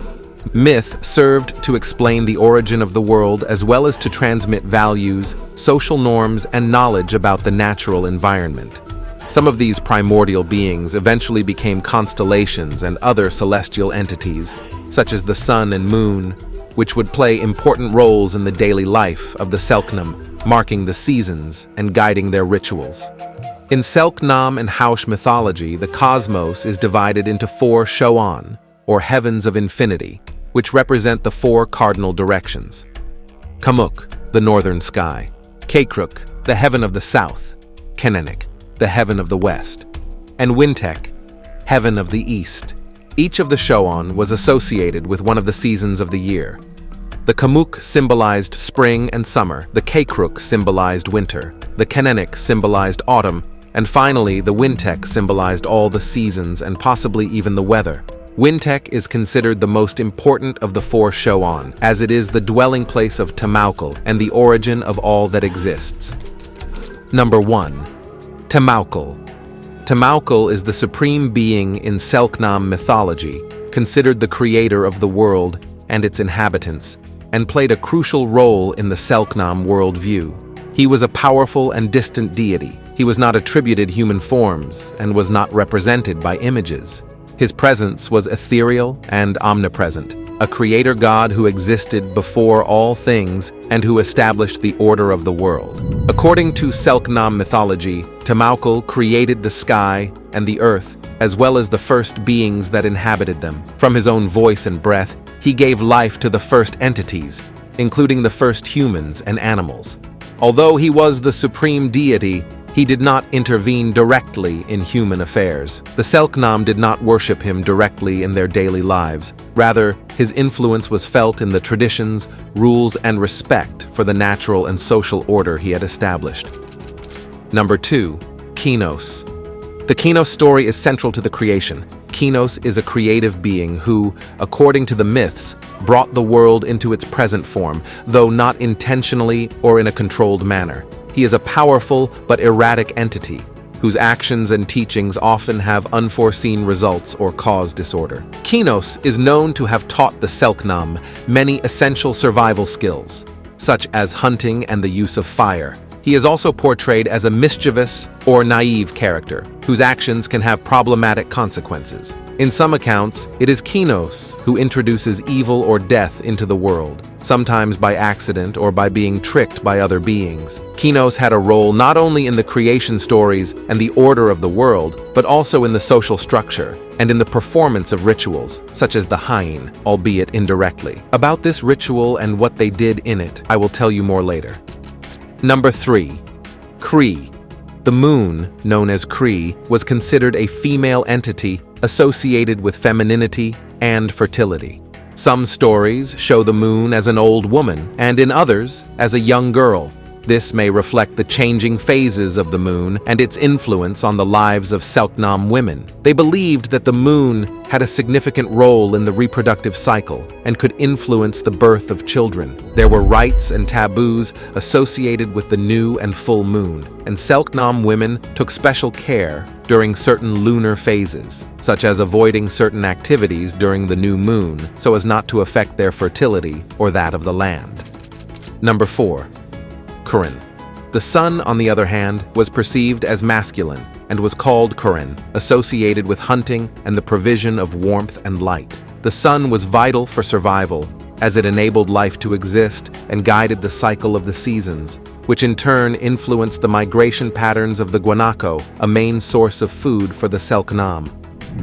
Myth served to explain the origin of the world as well as to transmit values, social norms, and knowledge about the natural environment. Some of these primordial beings eventually became constellations and other celestial entities, such as the sun and moon, which would play important roles in the daily life of the Selknam, marking the seasons and guiding their rituals. In Selknam and Haush mythology, the cosmos is divided into 4 Shoan, or heavens of infinity, which represent the 4 cardinal directions. Kamuk, the northern sky. Kekruk, the heaven of the south. Kenenik, the heaven of the west. And Wintek, heaven of the east. Each of the Shoan was associated with one of the seasons of the year. The Kamuk symbolized spring and summer, the Kekruk symbolized winter, the Kenenik symbolized autumn, and finally the Wintek symbolized all the seasons and possibly even the weather. Wintek is considered the most important of the 4 Shoan, as it is the dwelling place of Tamaukal and the origin of all that exists. Number 1. Tamaukal. Tamaukal is the supreme being in Selknam mythology, considered the creator of the world and its inhabitants, and played a crucial role in the Selknam worldview. He was a powerful and distant deity. He was not attributed human forms and was not represented by images. His presence was ethereal and omnipresent, a creator god who existed before all things and who established the order of the world. According to Selknam mythology, Temaukal created the sky and the earth, as well as the first beings that inhabited them. From his own voice and breath, he gave life to the first entities, including the first humans and animals. Although he was the supreme deity, he did not intervene directly in human affairs. The Selknam did not worship him directly in their daily lives. Rather, his influence was felt in the traditions, rules, and respect for the natural and social order he had established. Number 2. Kinos. The Kinos story is central to the creation. Kinos is a creative being who, according to the myths, brought the world into its present form, though not intentionally or in a controlled manner. He is a powerful but erratic entity, whose actions and teachings often have unforeseen results or cause disorder. Kinos is known to have taught the Selknam many essential survival skills, such as hunting and the use of fire. He is also portrayed as a mischievous or naive character, whose actions can have problematic consequences. In some accounts, it is Kinos who introduces evil or death into the world, sometimes by accident or by being tricked by other beings. Kinos had a role not only in the creation stories and the order of the world, but also in the social structure and in the performance of rituals, such as the Hain, albeit indirectly. About this ritual and what they did in it, I will tell you more later. Number 3. Kree. The moon, known as Kree, was considered a female entity associated with femininity and fertility. Some stories show the moon as an old woman, and in others, as a young girl. This may reflect the changing phases of the moon and its influence on the lives of Selknam women. They believed that the moon had a significant role in the reproductive cycle and could influence the birth of children. There were rites and taboos associated with the new and full moon, and Selknam women took special care during certain lunar phases, such as avoiding certain activities during the new moon so as not to affect their fertility or that of the land. Number 4. Kurin. The sun, on the other hand, was perceived as masculine and was called Kurin, associated with hunting and the provision of warmth and light. The sun was vital for survival, as it enabled life to exist and guided the cycle of the seasons, which in turn influenced the migration patterns of the guanaco, a main source of food for the Selknam.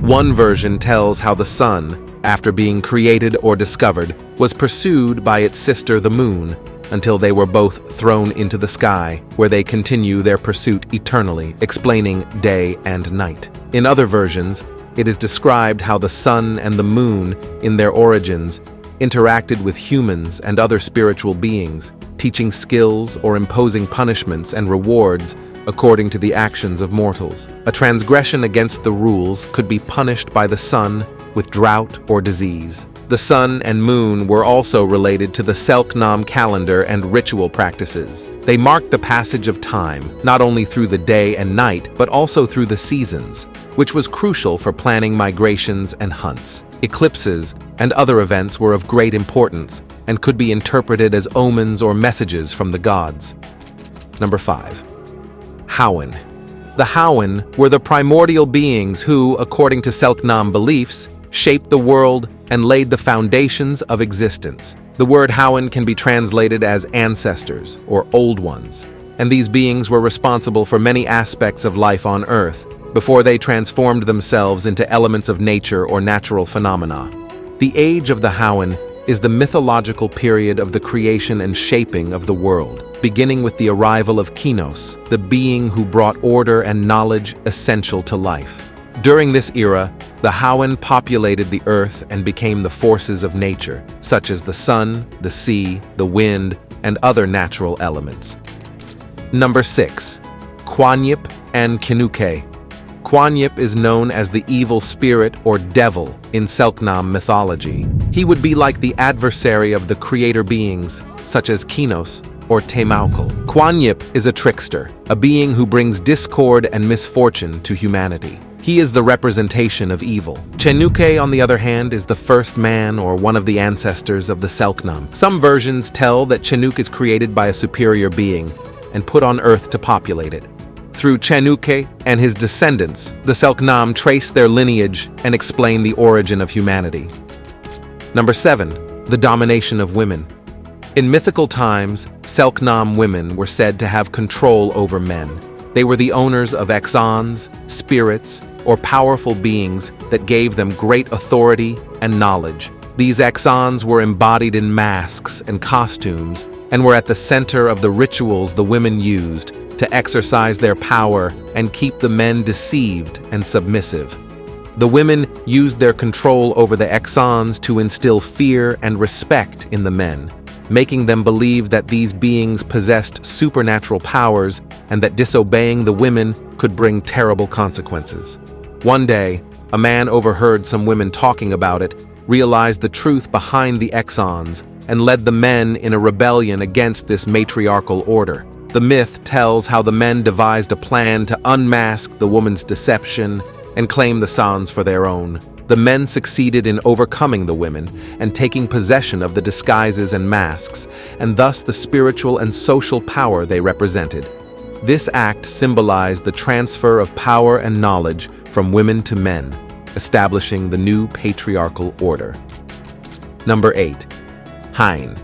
One version tells how the sun, after being created or discovered, was pursued by its sister the moon, until they were both thrown into the sky, where they continue their pursuit eternally, explaining day and night. In other versions, it is described how the sun and the moon, in their origins, interacted with humans and other spiritual beings, teaching skills or imposing punishments and rewards according to the actions of mortals. A transgression against the rules could be punished by the sun with drought or disease. The sun and moon were also related to the Selknam calendar and ritual practices. They marked the passage of time, not only through the day and night, but also through the seasons, which was crucial for planning migrations and hunts. Eclipses and other events were of great importance and could be interpreted as omens or messages from the gods. Number 5. Houwen. The Houwen were the primordial beings who, according to Selknam beliefs, shaped the world and laid the foundations of existence. The word Houwen can be translated as ancestors or old ones, and these beings were responsible for many aspects of life on Earth before they transformed themselves into elements of nature or natural phenomena. The age of the Houwen is the mythological period of the creation and shaping of the world, beginning with the arrival of Kinos, the being who brought order and knowledge essential to life. During this era, the Houwen populated the earth and became the forces of nature, such as the sun, the sea, the wind, and other natural elements. Number 6. Quanyip and Kinuke. Quanyip is known as the evil spirit or devil in Selknam mythology. He would be like the adversary of the creator beings, such as Kinos or Temaukal. Quanyip is a trickster, a being who brings discord and misfortune to humanity. He is the representation of evil. Chenuke, on the other hand, is the first man or one of the ancestors of the Selknam. Some versions tell that Chenuk is created by a superior being and put on Earth to populate it. Through Chenuke and his descendants, the Selknam trace their lineage and explain the origin of humanity. Number 7. The domination of women. In mythical times, Selknam women were said to have control over men. They were the owners of exons, spirits, or powerful beings that gave them great authority and knowledge. These exons were embodied in masks and costumes and were at the center of the rituals the women used to exercise their power and keep the men deceived and submissive. The women used their control over the exons to instill fear and respect in the men, making them believe that these beings possessed supernatural powers and that disobeying the women could bring terrible consequences. One day, a man overheard some women talking about it, realized the truth behind the exons, and led the men in a rebellion against this matriarchal order. The myth tells how the men devised a plan to unmask the woman's deception and claim the sans for their own. The men succeeded in overcoming the women and taking possession of the disguises and masks, and thus the spiritual and social power they represented. This act symbolized the transfer of power and knowledge from women to men, establishing the new patriarchal order. Number 8. Hain.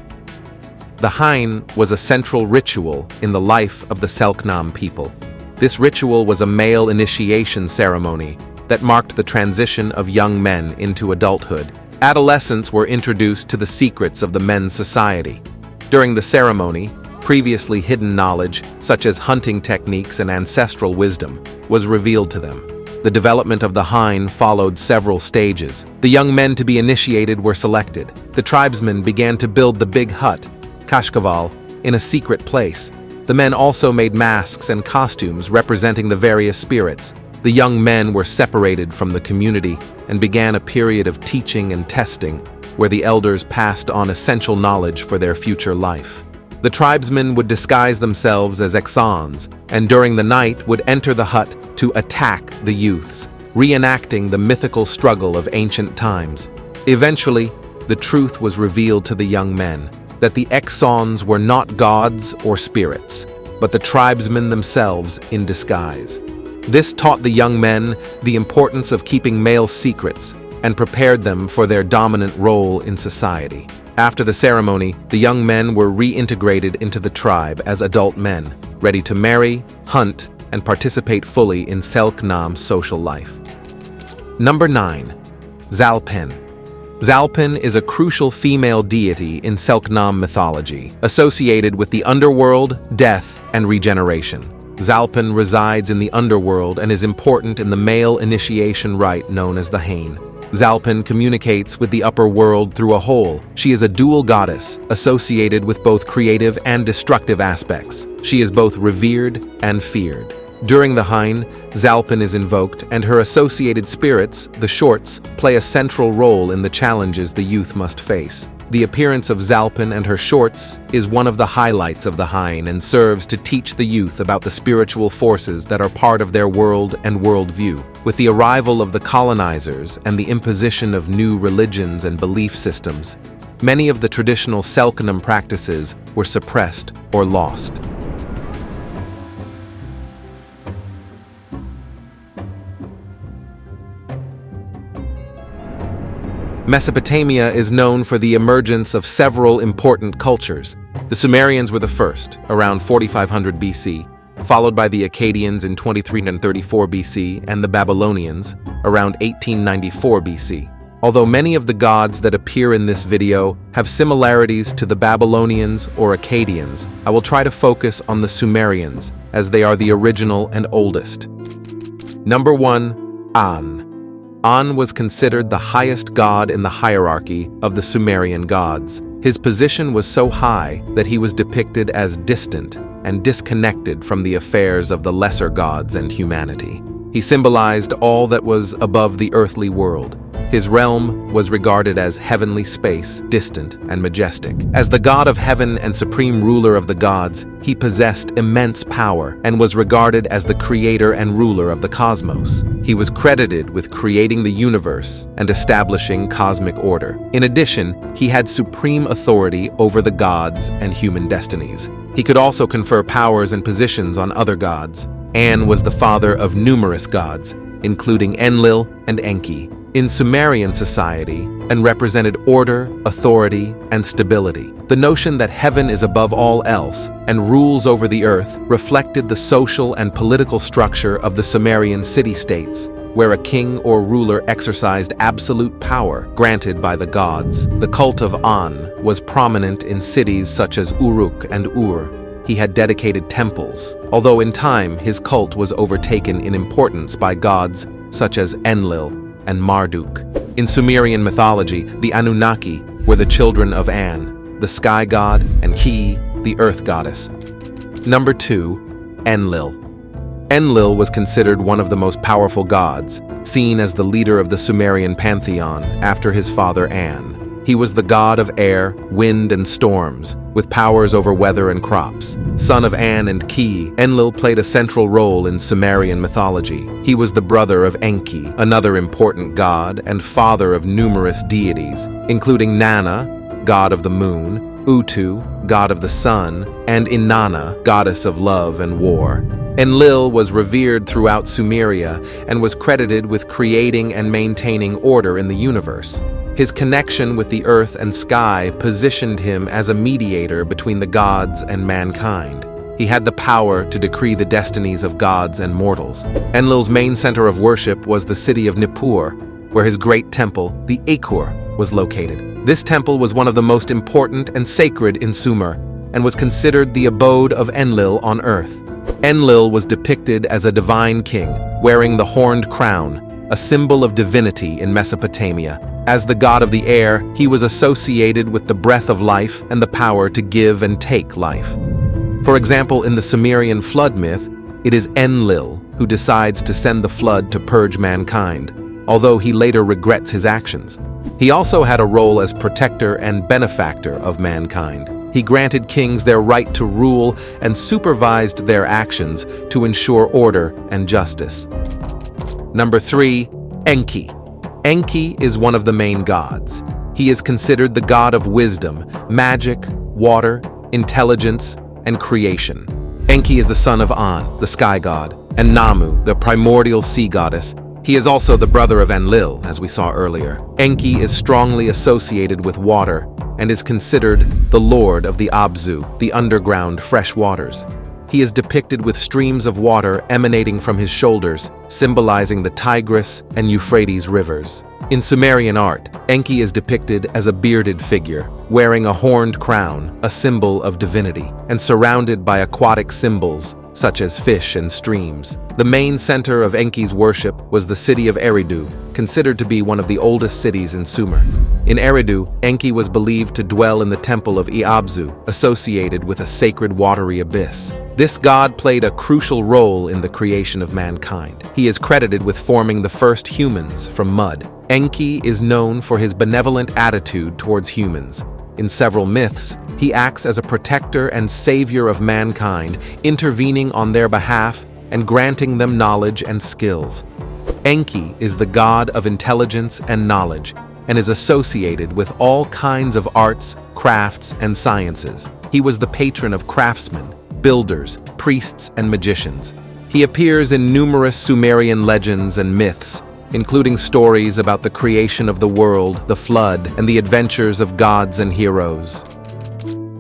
The Hain was a central ritual in the life of the Selknam people. This ritual was a male initiation ceremony that marked the transition of young men into adulthood. Adolescents were introduced to the secrets of the men's society. During the ceremony, previously hidden knowledge, such as hunting techniques and ancestral wisdom, was revealed to them. The development of the Hain followed several stages. The young men to be initiated were selected. The tribesmen began to build the big hut, Kashkaval, in a secret place. The men also made masks and costumes representing the various spirits. The young men were separated from the community and began a period of teaching and testing, where the elders passed on essential knowledge for their future life. The tribesmen would disguise themselves as exons, and during the night would enter the hut to attack the youths, reenacting the mythical struggle of ancient times. Eventually, the truth was revealed to the young men, that the exons were not gods or spirits, but the tribesmen themselves in disguise. This taught the young men the importance of keeping male secrets and prepared them for their dominant role in society. After the ceremony, the young men were reintegrated into the tribe as adult men, ready to marry, hunt, and participate fully in Selknam's social life. Number 9. Zalpen. Zalpen is a crucial female deity in Selknam mythology, associated with the underworld, death, and regeneration. Zalpen resides in the underworld and is important in the male initiation rite known as the Hain. Zalpen communicates with the upper world through a hole. She is a dual goddess, associated with both creative and destructive aspects. She is both revered and feared. During the Hain, Zalpen is invoked, and her associated spirits, the Shorts, play a central role in the challenges the youth must face. The appearance of Zalpen and her Shorts is one of the highlights of the Hain and serves to teach the youth about the spiritual forces that are part of their world and worldview. With the arrival of the colonizers and the imposition of new religions and belief systems, many of the traditional Selknam practices were suppressed or lost. Mesopotamia is known for the emergence of several important cultures. The Sumerians were the first, around 4500 BC, followed by the Akkadians in 2334 BC and the Babylonians, around 1894 BC. Although many of the gods that appear in this video have similarities to the Babylonians or Akkadians, I will try to focus on the Sumerians, as they are the original and oldest. Number 1. An. An was considered the highest god in the hierarchy of the Sumerian gods. His position was so high that he was depicted as distant and disconnected from the affairs of the lesser gods and humanity. He symbolized all that was above the earthly world. His realm was regarded as heavenly space, distant and majestic. As the god of heaven and supreme ruler of the gods, he possessed immense power and was regarded as the creator and ruler of the cosmos. He was credited with creating the universe and establishing cosmic order. In addition, he had supreme authority over the gods and human destinies. He could also confer powers and positions on other gods. An was the father of numerous gods, including Enlil and Enki. In Sumerian society, An represented order, authority, and stability. The notion that heaven is above all else and rules over the earth reflected the social and political structure of the Sumerian city-states, where a king or ruler exercised absolute power granted by the gods. The cult of An was prominent in cities such as Uruk and Ur. He had dedicated temples, although in time his cult was overtaken in importance by gods such as Enlil and Marduk. In Sumerian mythology, the Anunnaki were the children of An, the sky god, and Ki, the earth goddess. Number 2, Enlil. Enlil was considered one of the most powerful gods, seen as the leader of the Sumerian pantheon after his father An. He was the god of air, wind, and storms, with powers over weather and crops. Son of An and Ki, Enlil played a central role in Sumerian mythology. He was the brother of Enki, another important god, and father of numerous deities, including Nanna, god of the moon, Utu, god of the sun, and Inanna, goddess of love and war. Enlil was revered throughout Sumeria and was credited with creating and maintaining order in the universe. His connection with the earth and sky positioned him as a mediator between the gods and mankind. He had the power to decree the destinies of gods and mortals. Enlil's main center of worship was the city of Nippur, where his great temple, the Akur, was located. This temple was one of the most important and sacred in Sumer, and was considered the abode of Enlil on earth. Enlil was depicted as a divine king, wearing the horned crown, a symbol of divinity in Mesopotamia. As the god of the air, he was associated with the breath of life and the power to give and take life. For example, in the Sumerian flood myth, it is Enlil who decides to send the flood to purge mankind, although he later regrets his actions. He also had a role as protector and benefactor of mankind. He granted kings their right to rule and supervised their actions to ensure order and justice. Number 3, Enki. Enki is one of the main gods. He is considered the god of wisdom, magic, water, intelligence, and creation. Enki is the son of An, the sky god, and Namu, the primordial sea goddess. He is also the brother of Enlil, as we saw earlier. Enki is strongly associated with water and is considered the lord of the Abzu, the underground fresh waters. He is depicted with streams of water emanating from his shoulders, symbolizing the Tigris and Euphrates rivers. In Sumerian art, Enki is depicted as a bearded figure, wearing a horned crown, a symbol of divinity, and surrounded by aquatic symbols such as fish and streams. The main center of Enki's worship was the city of Eridu, considered to be one of the oldest cities in Sumer. In Eridu, Enki was believed to dwell in the temple of Iabzu, associated with a sacred watery abyss. This god played a crucial role in the creation of mankind. He is credited with forming the first humans from mud. Enki is known for his benevolent attitude towards humans. In several myths, he acts as a protector and savior of mankind, intervening on their behalf and granting them knowledge and skills. Enki is the god of intelligence and knowledge, and is associated with all kinds of arts, crafts, and sciences. He was the patron of craftsmen, builders, priests, and magicians. He appears in numerous Sumerian legends and myths, including stories about the creation of the world, the flood, and the adventures of gods and heroes.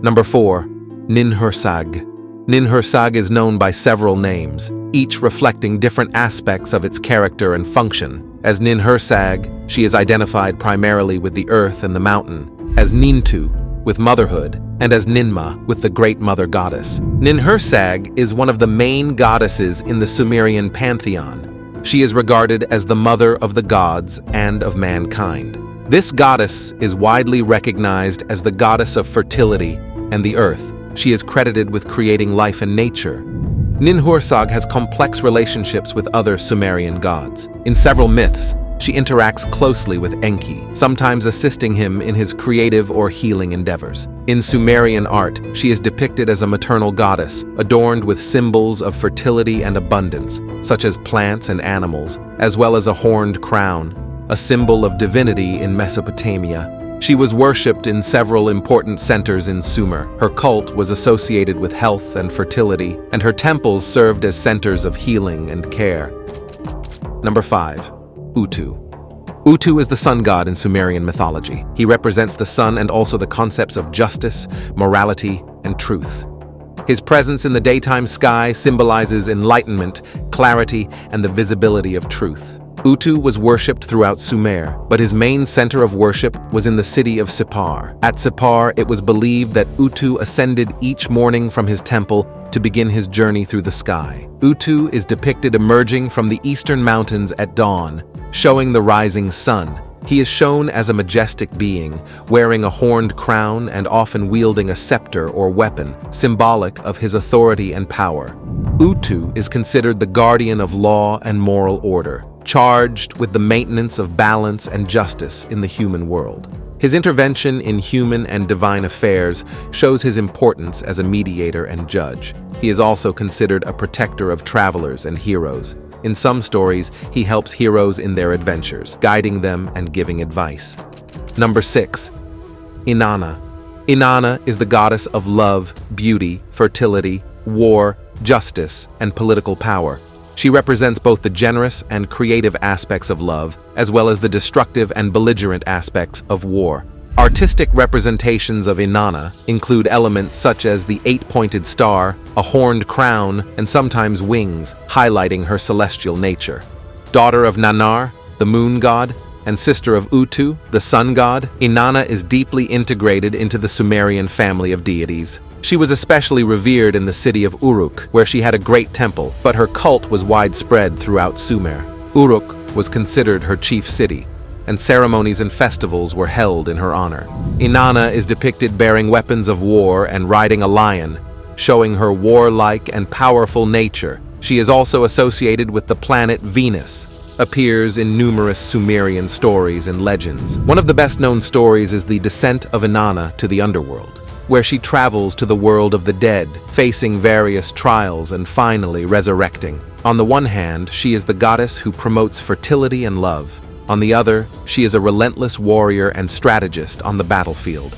Number 4, Ninhursag. Ninhursag is known by several names, each reflecting different aspects of its character and function. As Ninhursag, she is identified primarily with the earth and the mountain, as Nintu, with motherhood, and as Ninmah, with the Great Mother Goddess. Ninhursag is one of the main goddesses in the Sumerian pantheon. She is regarded as the mother of the gods and of mankind. This goddess is widely recognized as the goddess of fertility and the earth. She is credited with creating life and nature. Ninhursag has complex relationships with other Sumerian gods. In several myths, she interacts closely with Enki, sometimes assisting him in his creative or healing endeavors. In Sumerian art, she is depicted as a maternal goddess, adorned with symbols of fertility and abundance, such as plants and animals, as well as a horned crown, a symbol of divinity in Mesopotamia. She was worshipped in several important centers in Sumer. Her cult was associated with health and fertility, and her temples served as centers of healing and care. Number 5. Utu. Utu is the sun god in Sumerian mythology. He represents the sun and also the concepts of justice, morality, and truth. His presence in the daytime sky symbolizes enlightenment, clarity, and the visibility of truth. Utu was worshipped throughout Sumer, but his main center of worship was in the city of Sippar. At Sippar, it was believed that Utu ascended each morning from his temple to begin his journey through the sky. Utu is depicted emerging from the eastern mountains at dawn, showing the rising sun. He is shown as a majestic being, wearing a horned crown and often wielding a scepter or weapon, symbolic of his authority and power. Utu is considered the guardian of law and moral order, charged with the maintenance of balance and justice in the human world. His intervention in human and divine affairs shows his importance as a mediator and judge. He is also considered a protector of travelers and heroes. In some stories, he helps heroes in their adventures, guiding them and giving advice. Number 6. Inanna. Inanna is the goddess of love, beauty, fertility, war, justice, and political power. She represents both the generous and creative aspects of love, as well as the destructive and belligerent aspects of war. Artistic representations of Inanna include elements such as the 8-pointed star, a horned crown, and sometimes wings, highlighting her celestial nature. Daughter of Nannar, the moon god, and sister of Utu, the sun god, Inanna is deeply integrated into the Sumerian family of deities. She was especially revered in the city of Uruk, where she had a great temple, but her cult was widespread throughout Sumer. Uruk was considered her chief city, and ceremonies and festivals were held in her honor. Inanna is depicted bearing weapons of war and riding a lion, showing her warlike and powerful nature. She is also associated with the planet Venus, appears in numerous Sumerian stories and legends. One of the best-known stories is the descent of Inanna to the underworld, where she travels to the world of the dead, facing various trials and finally resurrecting. On the one hand, she is the goddess who promotes fertility and love. On the other, she is a relentless warrior and strategist on the battlefield.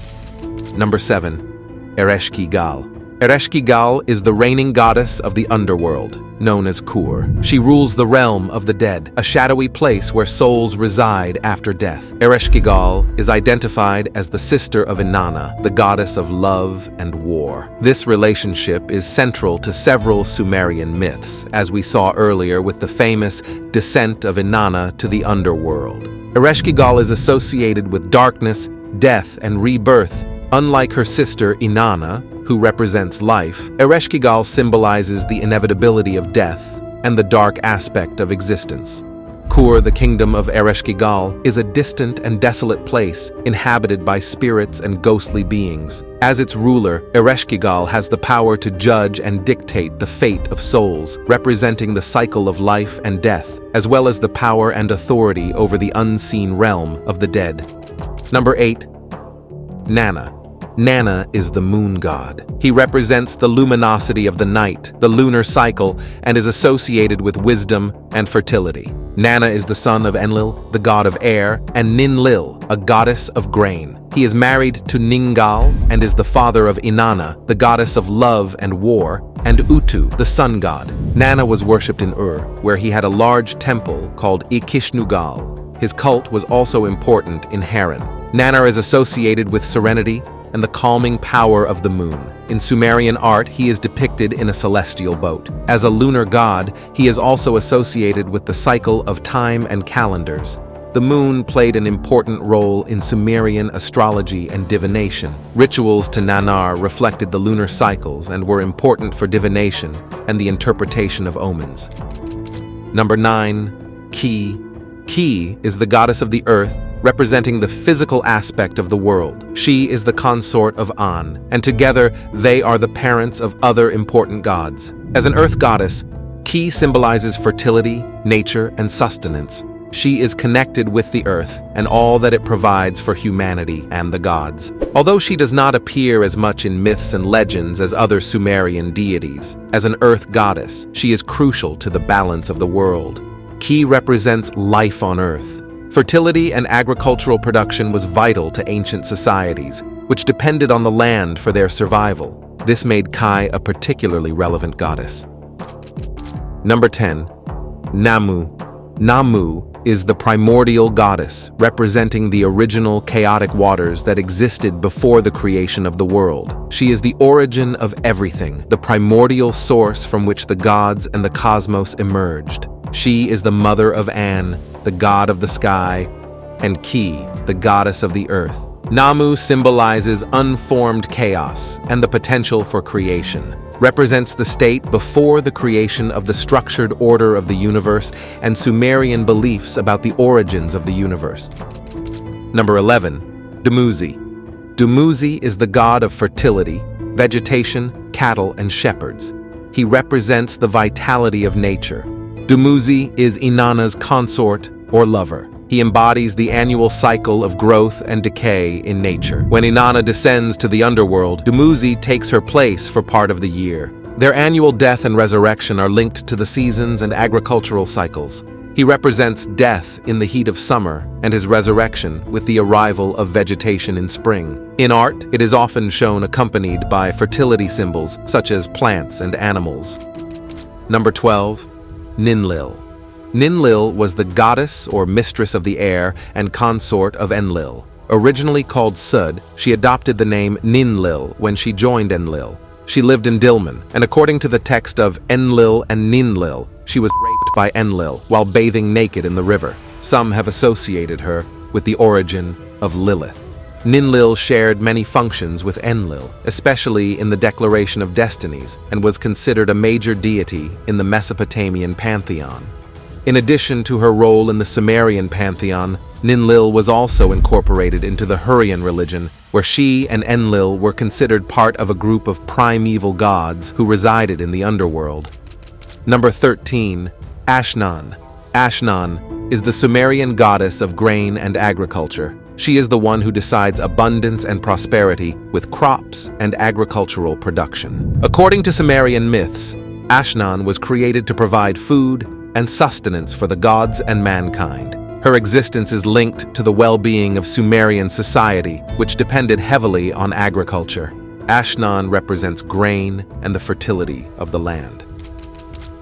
Number 7. Ereshkigal. Ereshkigal is the reigning goddess of the underworld, known as Kur. She rules the realm of the dead, a shadowy place where souls reside after death. Ereshkigal is identified as the sister of Inanna, the goddess of love and war. This relationship is central to several Sumerian myths, as we saw earlier with the famous descent of Inanna to the underworld. Ereshkigal is associated with darkness, death, and rebirth. Unlike her sister Inanna, who represents life, Ereshkigal symbolizes the inevitability of death and the dark aspect of existence. Kur, the kingdom of Ereshkigal, is a distant and desolate place inhabited by spirits and ghostly beings. As its ruler, Ereshkigal has the power to judge and dictate the fate of souls, representing the cycle of life and death, as well as the power and authority over the unseen realm of the dead. Number 8. Nanna. Nanna is the moon god. He represents the luminosity of the night, the lunar cycle, and is associated with wisdom and fertility. Nanna is the son of Enlil, the god of air, and Ninlil, a goddess of grain. He is married to Ningal and is the father of Inanna, the goddess of love and war, and Utu, the sun god. Nanna was worshipped in Ur, where he had a large temple called Ikishnugal. His cult was also important in Haran. Nanna is associated with serenity and the calming power of the moon. In Sumerian art, he is depicted in a celestial boat. As a lunar god, he is also associated with the cycle of time and calendars. The moon played an important role in Sumerian astrology and divination. Rituals to Nannar reflected the lunar cycles and were important for divination and the interpretation of omens. Number 9. Ki. Ki is the goddess of the earth, representing the physical aspect of the world. She is the consort of An, and together they are the parents of other important gods. As an earth goddess, Ki symbolizes fertility, nature, and sustenance. She is connected with the earth and all that it provides for humanity and the gods. Although she does not appear as much in myths and legends as other Sumerian deities, as an earth goddess, she is crucial to the balance of the world. Ki represents life on earth, Fertility and agricultural production was vital to ancient societies, which depended on the land for their survival. This made Kai a particularly relevant goddess. Number 10. Namu. Namu is the primordial goddess, representing the original chaotic waters that existed before the creation of the world. She is the origin of everything, the primordial source from which the gods and the cosmos emerged. She is the mother of An, the god of the sky, and Ki, the goddess of the earth. Namu symbolizes unformed chaos and the potential for creation, represents the state before the creation of the structured order of the universe and Sumerian beliefs about the origins of the universe. Number 11. Dumuzi. Dumuzi is the god of fertility, vegetation, cattle, and shepherds. He represents the vitality of nature. Dumuzi is Inanna's consort or lover. He embodies the annual cycle of growth and decay in nature. When Inanna descends to the underworld, Dumuzi takes her place for part of the year. Their annual death and resurrection are linked to the seasons and agricultural cycles. He represents death in the heat of summer and his resurrection with the arrival of vegetation in spring. In art, it is often shown accompanied by fertility symbols such as plants and animals. Number 12. Ninlil. Ninlil was the goddess or mistress of the air and consort of Enlil. Originally called Sud, she adopted the name Ninlil when she joined Enlil. She lived in Dilmun, and according to the text of Enlil and Ninlil, she was raped by Enlil while bathing naked in the river. Some have associated her with the origin of Lilith. Ninlil shared many functions with Enlil, especially in the Declaration of Destinies, and was considered a major deity in the Mesopotamian pantheon. In addition to her role in the Sumerian pantheon, Ninlil was also incorporated into the Hurrian religion, where she and Enlil were considered part of a group of primeval gods who resided in the underworld. Number 13. Ashnan. Ashnan is the Sumerian goddess of grain and agriculture. She is the one who decides abundance and prosperity with crops and agricultural production. According to Sumerian myths, Ashnan was created to provide food and sustenance for the gods and mankind. Her existence is linked to the well-being of Sumerian society, which depended heavily on agriculture. Ashnan represents grain and the fertility of the land.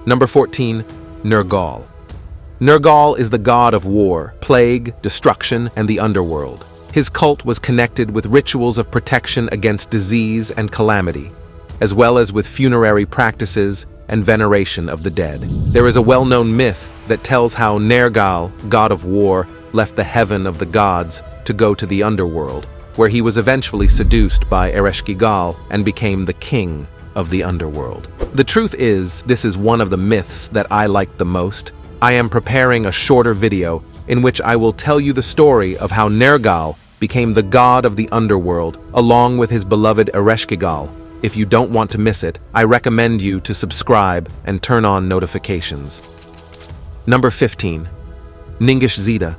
Number 14. Nergal. Nergal is the god of war, plague, destruction, and the underworld. His cult was connected with rituals of protection against disease and calamity, as well as with funerary practices and veneration of the dead. There is a well-known myth that tells how Nergal, god of war, left the heaven of the gods to go to the underworld, where he was eventually seduced by Ereshkigal and became the king of the underworld. The truth is, this is one of the myths that I like the most. I am preparing a shorter video in which I will tell you the story of how Nergal became the god of the underworld along with his beloved Ereshkigal. If you don't want to miss it, I recommend you to subscribe and turn on notifications. Number 15. Ningishzida.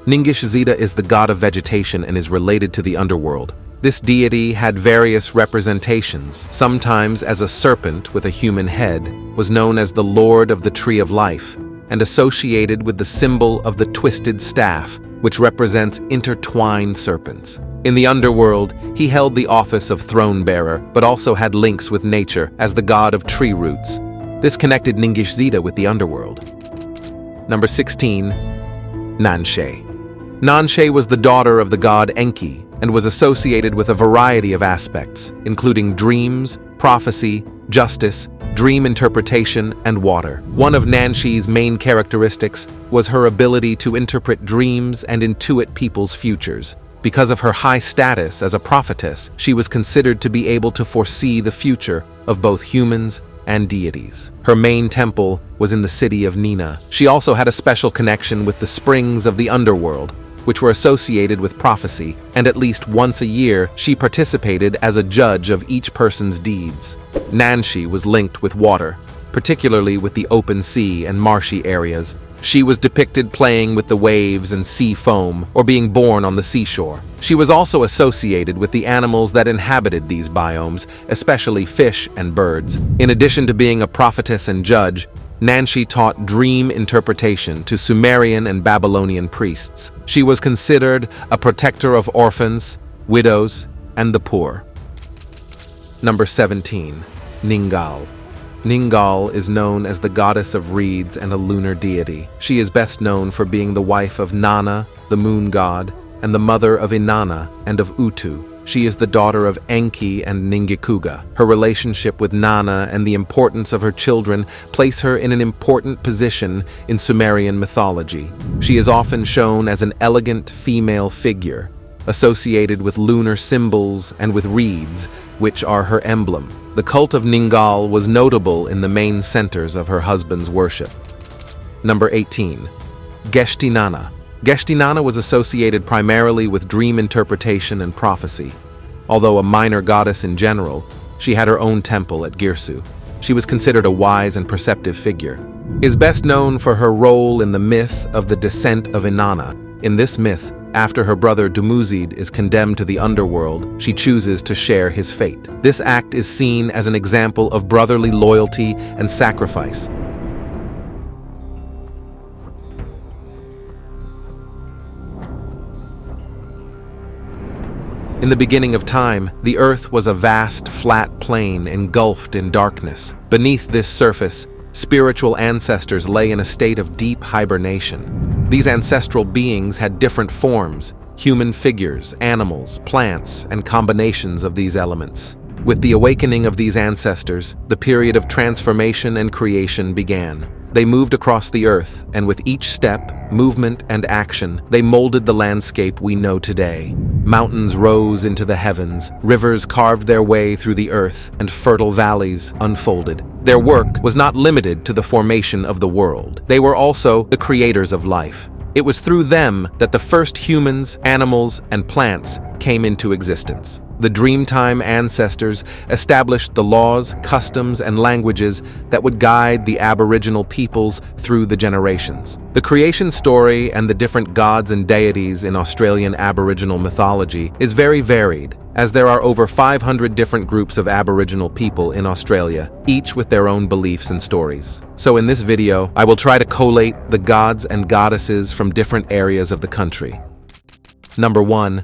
Ningishzida is the god of vegetation and is related to the underworld. This deity had various representations, sometimes as a serpent with a human head, was known as the Lord of the Tree of Life, and associated with the symbol of the twisted staff, which represents intertwined serpents. In the underworld, he held the office of throne bearer, but also had links with nature as the god of tree roots. This connected Ningishzida with the underworld. Number 16. Nanshe. Nanshe was the daughter of the god Enki and was associated with a variety of aspects, including dreams, prophecy, justice, dream interpretation, and water. One of Nanshe's main characteristics was her ability to interpret dreams and intuit people's futures. Because of her high status as a prophetess, she was considered to be able to foresee the future of both humans and deities. Her main temple was in the city of Nina. She also had a special connection with the springs of the underworld, which were associated with prophecy, and at least once a year she participated as a judge of each person's deeds. Nanshe was linked with water, particularly with the open sea and marshy areas. She was depicted playing with the waves and sea foam, or being born on the seashore. She was also associated with the animals that inhabited these biomes, especially fish and birds. In addition to being a prophetess and judge, Nanshi taught dream interpretation to Sumerian and Babylonian priests. She was considered a protector of orphans, widows, and the poor. Number 17. Ningal. Ningal is known as the goddess of reeds and a lunar deity. She is best known for being the wife of Nana, the moon god, and the mother of Inanna and of Utu. She is the daughter of Enki and Ningikuga. Her relationship with Nana and the importance of her children place her in an important position in Sumerian mythology. She is often shown as an elegant female figure, associated with lunar symbols and with reeds, which are her emblem. The cult of Ningal was notable in the main centers of her husband's worship. Number 18. Geshtinana. Geshtinana was associated primarily with dream interpretation and prophecy. Although a minor goddess in general, she had her own temple at Girsu. She was considered a wise and perceptive figure. Is best known for her role in the myth of the descent of Inanna. In this myth, after her brother Dumuzid is condemned to the underworld, she chooses to share his fate. This act is seen as an example of brotherly loyalty and sacrifice. In the beginning of time, the earth was a vast, flat plain engulfed in darkness. Beneath this surface, spiritual ancestors lay in a state of deep hibernation. These ancestral beings had different forms, human figures, animals, plants, and combinations of these elements. With the awakening of these ancestors, the period of transformation and creation began. They moved across the earth, and with each step, movement, and action, they molded the landscape we know today. Mountains rose into the heavens, rivers carved their way through the earth, and fertile valleys unfolded. Their work was not limited to the formation of the world. They were also the creators of life. It was through them that the first humans, animals, and plants came into existence. The Dreamtime ancestors established the laws, customs, and languages that would guide the Aboriginal peoples through the generations. The creation story and the different gods and deities in Australian Aboriginal mythology is very varied, as there are over 500 different groups of Aboriginal people in Australia, each with their own beliefs and stories. So in this video, I will try to collate the gods and goddesses from different areas of the country. Number 1.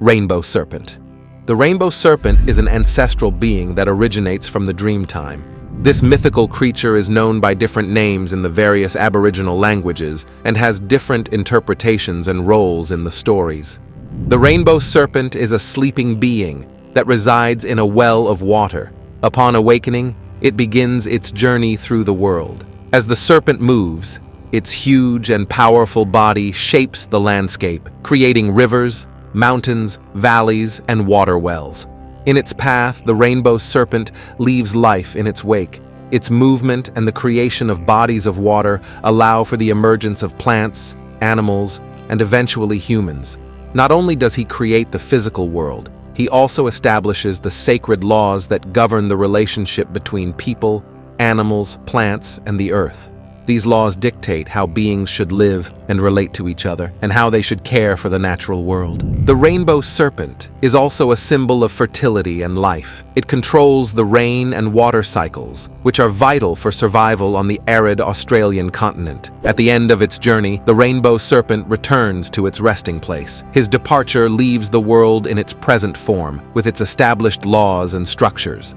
Rainbow Serpent. The rainbow serpent is an ancestral being that originates from the Dreamtime. This mythical creature is known by different names in the various Aboriginal languages and has different interpretations and roles in the stories. The rainbow serpent is a sleeping being that resides in a well of water. Upon awakening, it begins its journey through the world. As the serpent moves, its huge and powerful body shapes the landscape, creating rivers, mountains, valleys, and water wells. In its path, the rainbow serpent leaves life in its wake. Its movement and the creation of bodies of water allow for the emergence of plants, animals, and eventually humans. Not only does he create the physical world, he also establishes the sacred laws that govern the relationship between people, animals, plants, and the earth. These laws dictate how beings should live and relate to each other, and how they should care for the natural world. The rainbow serpent is also a symbol of fertility and life. It controls the rain and water cycles, which are vital for survival on the arid Australian continent. At the end of its journey, the rainbow serpent returns to its resting place. His departure leaves the world in its present form, with its established laws and structures.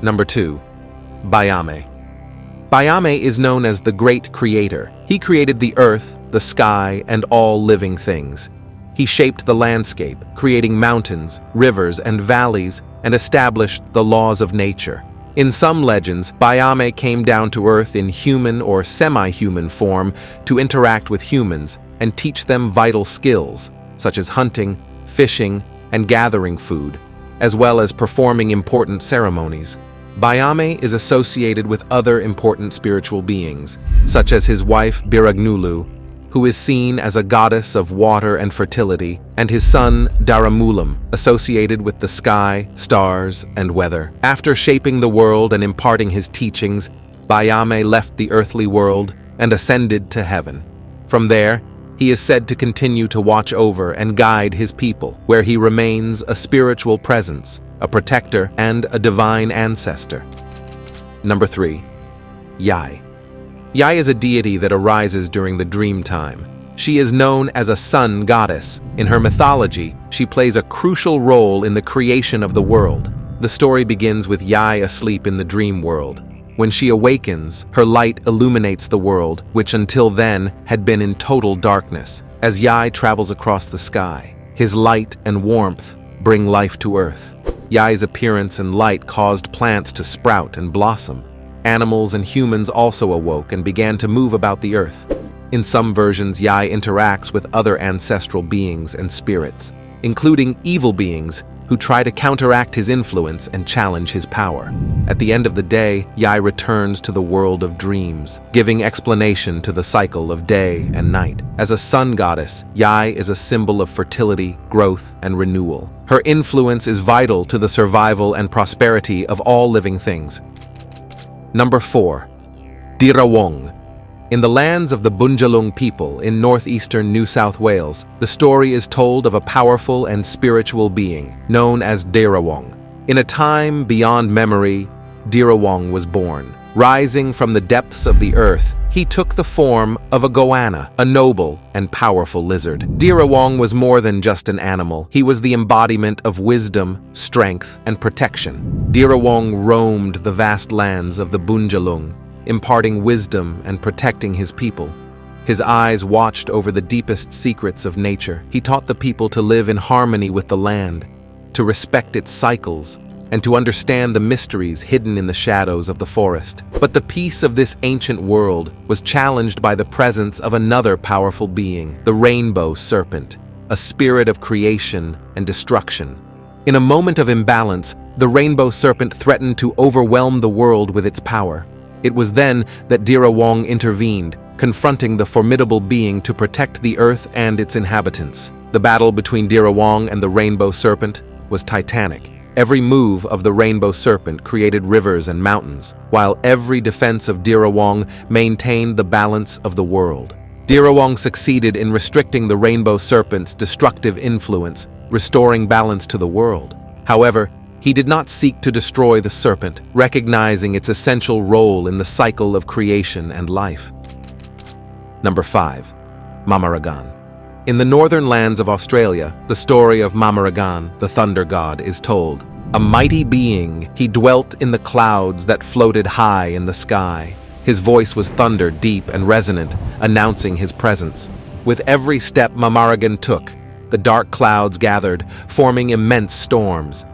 Number 2. Baiame. Baiame is known as the Great Creator. He created the earth, the sky, and all living things. He shaped the landscape, creating mountains, rivers, and valleys, and established the laws of nature. In some legends, Baiame came down to earth in human or semi-human form to interact with humans and teach them vital skills, such as hunting, fishing, and gathering food, as well as performing important ceremonies. Baiame is associated with other important spiritual beings, such as his wife Biragnulu, who is seen as a goddess of water and fertility, and his son Daramulam, associated with the sky, stars, and weather. After shaping the world and imparting his teachings, Baiame left the earthly world and ascended to heaven. From there, he is said to continue to watch over and guide his people, where he remains a spiritual presence, a protector, and a divine ancestor. Number 3. Yai. Yai is a deity that arises during the dream time. She is known as a sun goddess. In her mythology, she plays a crucial role in the creation of the world. The story begins with Yai asleep in the dream world. When she awakens, her light illuminates the world, which until then had been in total darkness. As Yai travels across the sky, his light and warmth bring life to earth. Yai's appearance and light caused plants to sprout and blossom. Animals and humans also awoke and began to move about the earth. In some versions, Yai interacts with other ancestral beings and spirits, including evil beings who try to counteract his influence and challenge his power. At the end of the day, Yai returns to the world of dreams, giving explanation to the cycle of day and night. As a sun goddess, Yai is a symbol of fertility, growth, and renewal. Her influence is vital to the survival and prosperity of all living things. Number 4. Dirawong. In the lands of the Bundjalung people in northeastern New South Wales, the story is told of a powerful and spiritual being known as Dirawong. In a time beyond memory, Dirawong was born. Rising from the depths of the earth, he took the form of a goanna, a noble and powerful lizard. Dirawong was more than just an animal. He was the embodiment of wisdom, strength, and protection. Dirawong roamed the vast lands of the Bundjalung, imparting wisdom and protecting his people. His eyes watched over the deepest secrets of nature. He taught the people to live in harmony with the land, to respect its cycles, and to understand the mysteries hidden in the shadows of the forest. But the peace of this ancient world was challenged by the presence of another powerful being, the rainbow serpent, a spirit of creation and destruction. In a moment of imbalance, the rainbow serpent threatened to overwhelm the world with its power. It was then that Dirawong intervened, confronting the formidable being to protect the earth and its inhabitants. The battle between Dirawong and the rainbow serpent was titanic. Every move of the rainbow serpent created rivers and mountains, while every defense of Dirawong maintained the balance of the world. Dirawong succeeded in restricting the rainbow serpent's destructive influence, restoring balance to the world. However, he did not seek to destroy the serpent, recognizing its essential role in the cycle of creation and life. Number 5. Mamaragan. In the northern lands of Australia, the story of Mamaragan, the thunder god, is told. A mighty being, he dwelt in the clouds that floated high in the sky. His voice was thunder, deep and resonant, announcing his presence. With every step Mamaragan took, the dark clouds gathered, forming immense storms.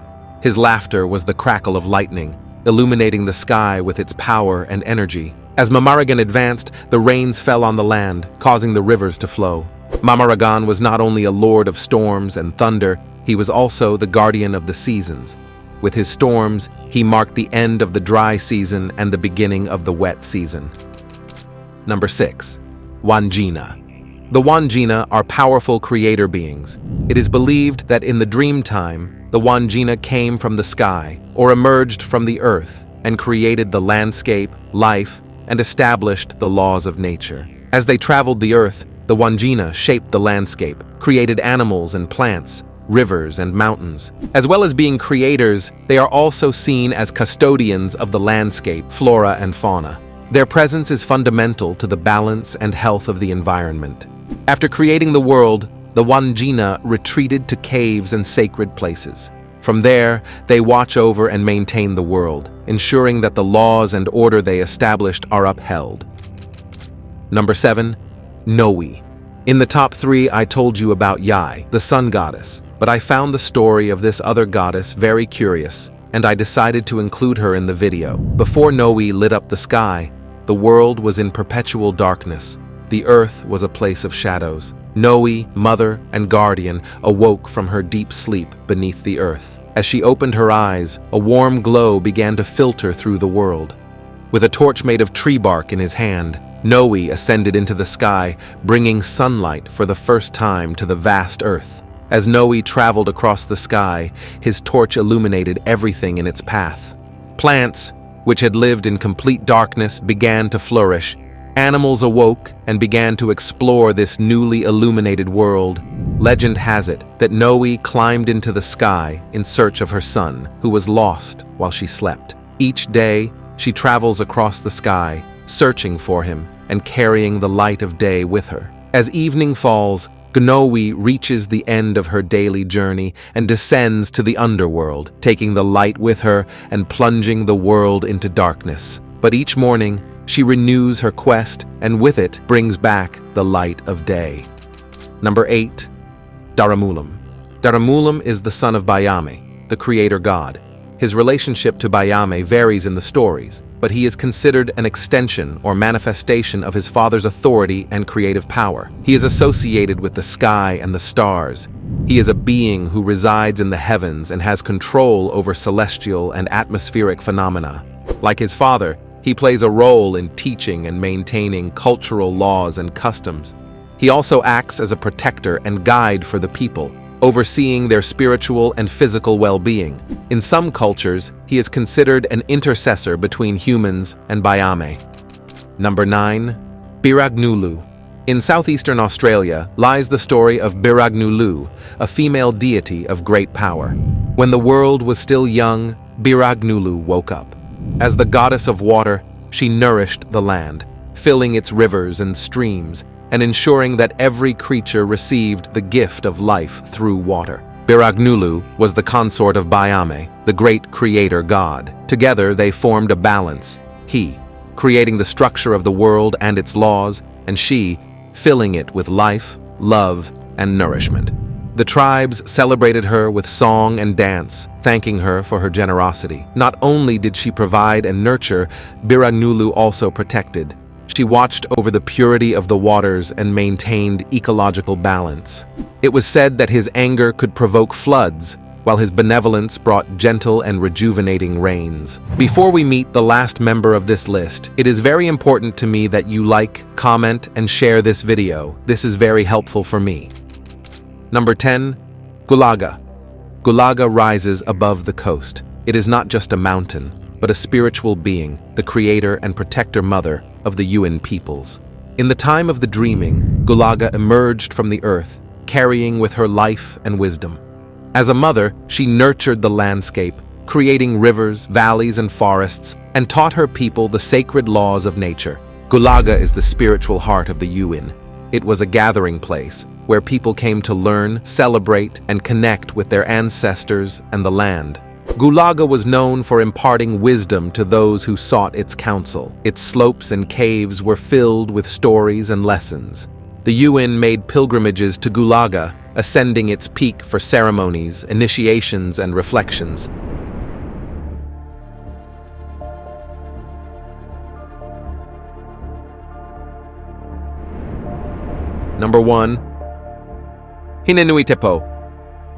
His laughter was the crackle of lightning, illuminating the sky with its power and energy. As Mamaragan advanced, the rains fell on the land, causing the rivers to flow. Mamaragan was not only a lord of storms and thunder, he was also the guardian of the seasons. With his storms, he marked the end of the dry season and the beginning of the wet season. Number 6. Wandjina. The Wandjina are powerful creator beings. It is believed that in the dream time, the Wandjina came from the sky or emerged from the earth and created the landscape, life, and established the laws of nature. As they traveled the earth, the Wandjina shaped the landscape, created animals and plants, rivers and mountains. As well as being creators, they are also seen as custodians of the landscape, flora and fauna. Their presence is fundamental to the balance and health of the environment. After creating the world, the Wandjina retreated to caves and sacred places. From there, they watch over and maintain the world, ensuring that the laws and order they established are upheld. Number 7. Noe. In the top 3, I told you about Yai, the sun goddess, but I found the story of this other goddess very curious, and I decided to include her in the video. Before Noe lit up the sky, the world was in perpetual darkness. The earth was a place of shadows. Noe, mother and guardian, awoke from her deep sleep beneath the earth. As she opened her eyes, a warm glow began to filter through the world. With a torch made of tree bark in his hand, Noe ascended into the sky, bringing sunlight for the first time to the vast earth. As Noe traveled across the sky, his torch illuminated everything in its path. Plants, which had lived in complete darkness, began to flourish. Animals awoke and began to explore this newly illuminated world. Legend has it that Noe climbed into the sky in search of her son, who was lost while she slept. Each day, she travels across the sky, searching for him and carrying the light of day with her. As evening falls, Gnowi reaches the end of her daily journey and descends to the underworld, taking the light with her and plunging the world into darkness. But each morning, she renews her quest and with it brings back the light of day. Number 8. Daramulum. Daramulum is the son of Bayame, the creator god. His relationship to Bayame varies in the stories, but he is considered an extension or manifestation of his father's authority and creative power. He is associated with the sky and the stars. He is a being who resides in the heavens and has control over celestial and atmospheric phenomena. Like his father, he plays a role in teaching and maintaining cultural laws and customs. He also acts as a protector and guide for the people, overseeing their spiritual and physical well-being. In some cultures, he is considered an intercessor between humans and Bayame. Number 9. Biragnulu. In southeastern Australia lies the story of Biragnulu, a female deity of great power. When the world was still young, Biragnulu woke up. As the goddess of water, she nourished the land, filling its rivers and streams, and ensuring that every creature received the gift of life through water. Biragnulu was the consort of Bayame, the great creator god. Together they formed a balance, he creating the structure of the world and its laws, and she filling it with life, love, and nourishment. The tribes celebrated her with song and dance, thanking her for her generosity. Not only did she provide and nurture, Biragnulu also protected. She watched over the purity of the waters and maintained ecological balance. It was said that his anger could provoke floods, while his benevolence brought gentle and rejuvenating rains. Before we meet the last member of this list, it is very important to me that you like, comment, and share this video. This is very helpful for me. Number 10. Gulaga. Gulaga rises above the coast. It is not just a mountain, but a spiritual being, the creator and protector mother of the Yuin peoples. In the time of the dreaming, Gulaga emerged from the earth, carrying with her life and wisdom. As a mother, she nurtured the landscape, creating rivers, valleys, and forests, and taught her people the sacred laws of nature. Gulaga is the spiritual heart of the Yuin. It was a gathering place where people came to learn, celebrate, and connect with their ancestors and the land. Gulaga was known for imparting wisdom to those who sought its counsel. Its slopes and caves were filled with stories and lessons. The Yuin made pilgrimages to Gulaga, ascending its peak for ceremonies, initiations, and reflections. Number 1. Hinenuitepo.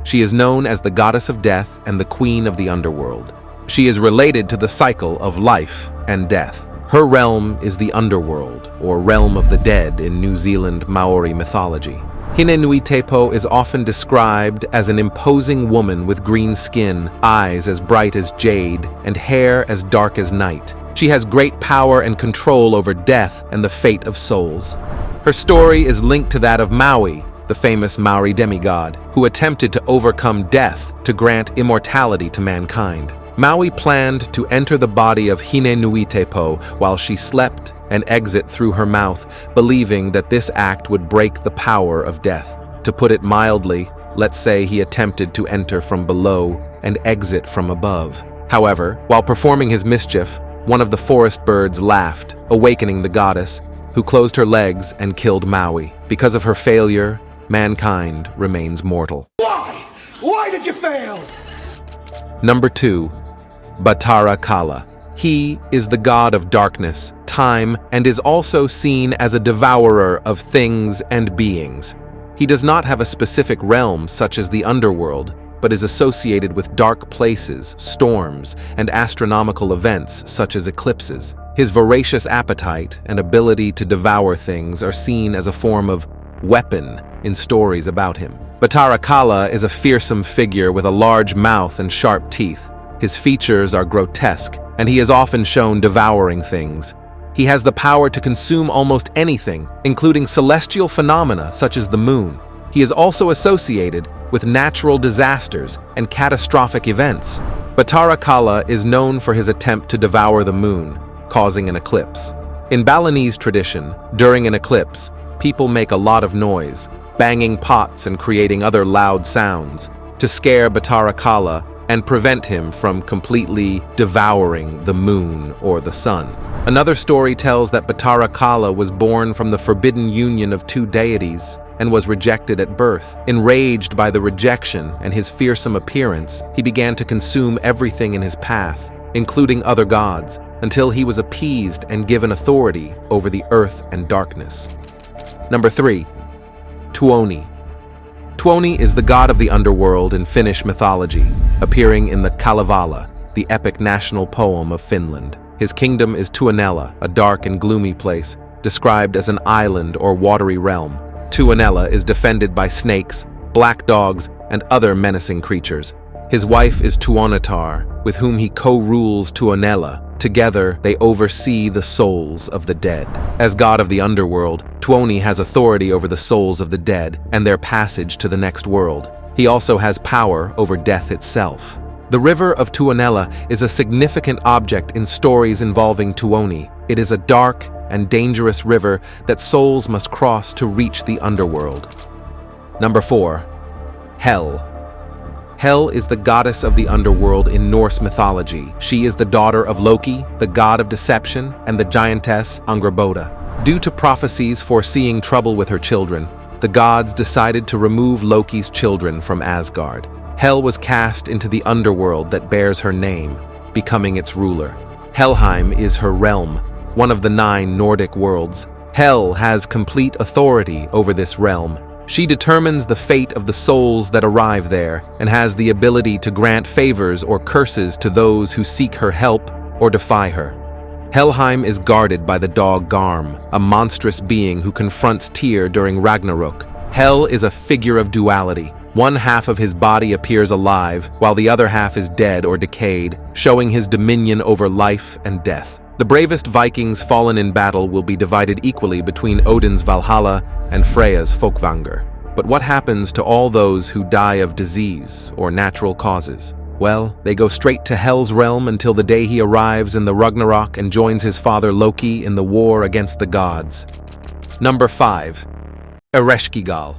She is known as the goddess of death and the queen of the underworld. She is related to the cycle of life and death. Her realm is the underworld, or realm of the dead in New Zealand Maori mythology. Hinenuitepo is often described as an imposing woman with green skin, eyes as bright as jade, and hair as dark as night. She has great power and control over death and the fate of souls. Her story is linked to that of Maui, the famous Maori demigod, who attempted to overcome death to grant immortality to mankind. Maui planned to enter the body of Hinenuitepo while she slept and exit through her mouth, believing that this act would break the power of death. To put it mildly, let's say he attempted to enter from below and exit from above. However, while performing his mischief, one of the forest birds laughed, awakening the goddess, who closed her legs and killed Maui. Because of her failure, mankind remains mortal. Why? Why did you fail? Number 2. Batara Kala. He is the god of darkness, time, and is also seen as a devourer of things and beings. He does not have a specific realm such as the underworld, but is associated with dark places, storms, and astronomical events such as eclipses. His voracious appetite and ability to devour things are seen as a form of weapon in stories about him. Batara Kala is a fearsome figure with a large mouth and sharp teeth. His features are grotesque, and he is often shown devouring things. He has the power to consume almost anything, including celestial phenomena such as the moon. He is also associated with natural disasters and catastrophic events. Batara Kala is known for his attempt to devour the moon, causing an eclipse. In Balinese tradition, during an eclipse, people make a lot of noise, banging pots and creating other loud sounds, to scare Batara Kala and prevent him from completely devouring the moon or the sun. Another story tells that Batara Kala was born from the forbidden union of two deities and was rejected at birth. Enraged by the rejection and his fearsome appearance, he began to consume everything in his path, including other gods, until he was appeased and given authority over the earth and darkness. Number 3. Tuoni. Tuoni is the god of the underworld in Finnish mythology, appearing in the Kalevala, the epic national poem of Finland. His kingdom is Tuonela, a dark and gloomy place, described as an island or watery realm. Tuonela is defended by snakes, black dogs, and other menacing creatures. His wife is Tuonetar, with whom he co-rules Tuonela. Together, they oversee the souls of the dead. As god of the underworld, Tuoni has authority over the souls of the dead and their passage to the next world. He also has power over death itself. The river of Tuonela is a significant object in stories involving Tuoni. It is a dark and dangerous river that souls must cross to reach the underworld. Number 4. Hel. Hel is the goddess of the underworld in Norse mythology. She is the daughter of Loki, the god of deception, and the giantess Angrboda. Due to prophecies foreseeing trouble with her children, the gods decided to remove Loki's children from Asgard. Hel was cast into the underworld that bears her name, becoming its ruler. Helheim is her realm, one of the 9 Nordic worlds. Hel has complete authority over this realm. She determines the fate of the souls that arrive there and has the ability to grant favors or curses to those who seek her help or defy her. Helheim is guarded by the dog Garm, a monstrous being who confronts Tyr during Ragnarok. Hel is a figure of duality. One half of his body appears alive, while the other half is dead or decayed, showing his dominion over life and death. The bravest Vikings fallen in battle will be divided equally between Odin's Valhalla and Freya's Folkvanger. But what happens to all those who die of disease or natural causes? Well, they go straight to Hel's realm until the day he arrives in the Ragnarok and joins his father Loki in the war against the gods. Number 5. Ereshkigal.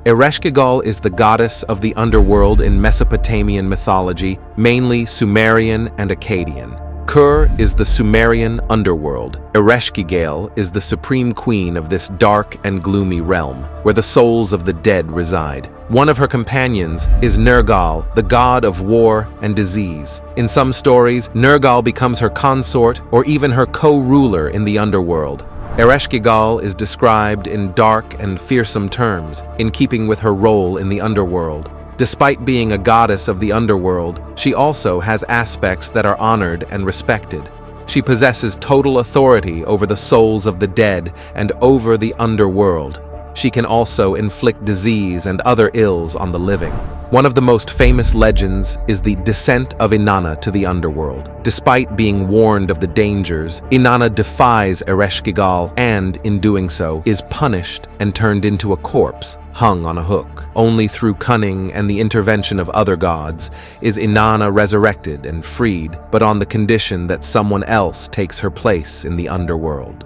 Ereshkigal is the goddess of the underworld in Mesopotamian mythology, mainly Sumerian and Akkadian. Kur is the Sumerian underworld. Ereshkigal is the supreme queen of this dark and gloomy realm, where the souls of the dead reside. One of her companions is Nergal, the god of war and disease. In some stories, Nergal becomes her consort or even her co-ruler in the underworld. Ereshkigal is described in dark and fearsome terms, in keeping with her role in the underworld. Despite being a goddess of the underworld, she also has aspects that are honored and respected. She possesses total authority over the souls of the dead and over the underworld. She can also inflict disease and other ills on the living. One of the most famous legends is the descent of Inanna to the underworld. Despite being warned of the dangers, Inanna defies Ereshkigal and, in doing so, is punished and turned into a corpse, hung on a hook. Only through cunning and the intervention of other gods is Inanna resurrected and freed, but on the condition that someone else takes her place in the underworld.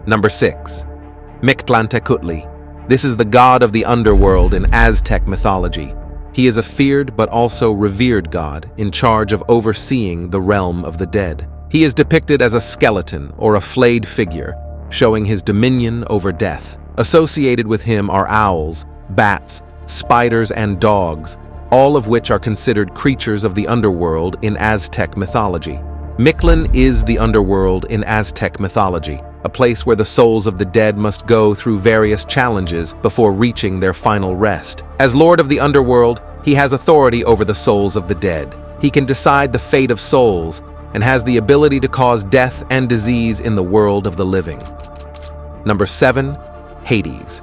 Number 6. Mictlantecutli. This is the god of the underworld in Aztec mythology. He is a feared but also revered god in charge of overseeing the realm of the dead. He is depicted as a skeleton or a flayed figure, showing his dominion over death. Associated with him are owls, bats, spiders, and dogs, all of which are considered creatures of the underworld in Aztec mythology. Mictlan is the underworld in Aztec mythology, a place where the souls of the dead must go through various challenges before reaching their final rest. As Lord of the Underworld, he has authority over the souls of the dead. He can decide the fate of souls and has the ability to cause death and disease in the world of the living. Number 7. Hades.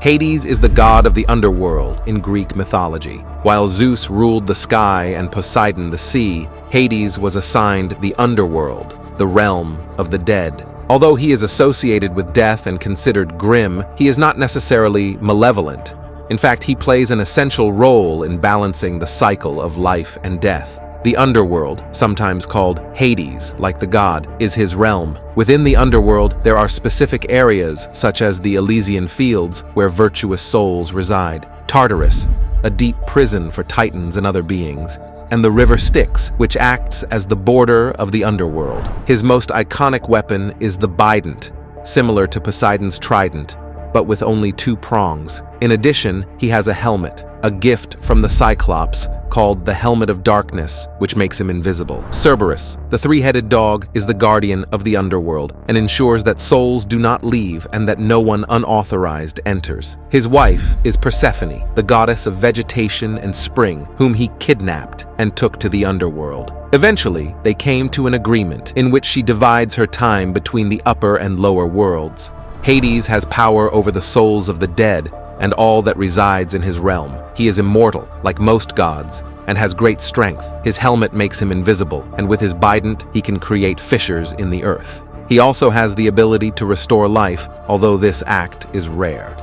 Hades is the god of the underworld in Greek mythology. While Zeus ruled the sky and Poseidon the sea, Hades was assigned the underworld, the realm of the dead. Although he is associated with death and considered grim, he is not necessarily malevolent. In fact, he plays an essential role in balancing the cycle of life and death. The underworld, sometimes called Hades, like the god, is his realm. Within the underworld, there are specific areas, such as the Elysian Fields, where virtuous souls reside, Tartarus, a deep prison for titans and other beings, and the river Styx, which acts as the border of the underworld. His most iconic weapon is the Bident, similar to Poseidon's trident, but with only 2 prongs. In addition, he has a helmet, a gift from the Cyclops, called the Helmet of Darkness, which makes him invisible. Cerberus, the 3-headed dog, is the guardian of the underworld and ensures that souls do not leave and that no one unauthorized enters. His wife is Persephone, the goddess of vegetation and spring, whom he kidnapped and took to the underworld. Eventually, they came to an agreement in which she divides her time between the upper and lower worlds. Hades has power over the souls of the dead and all that resides in his realm. He is immortal, like most gods, and has great strength. His helmet makes him invisible, and with his bident, he can create fissures in the earth. He also has the ability to restore life, although this act is rare.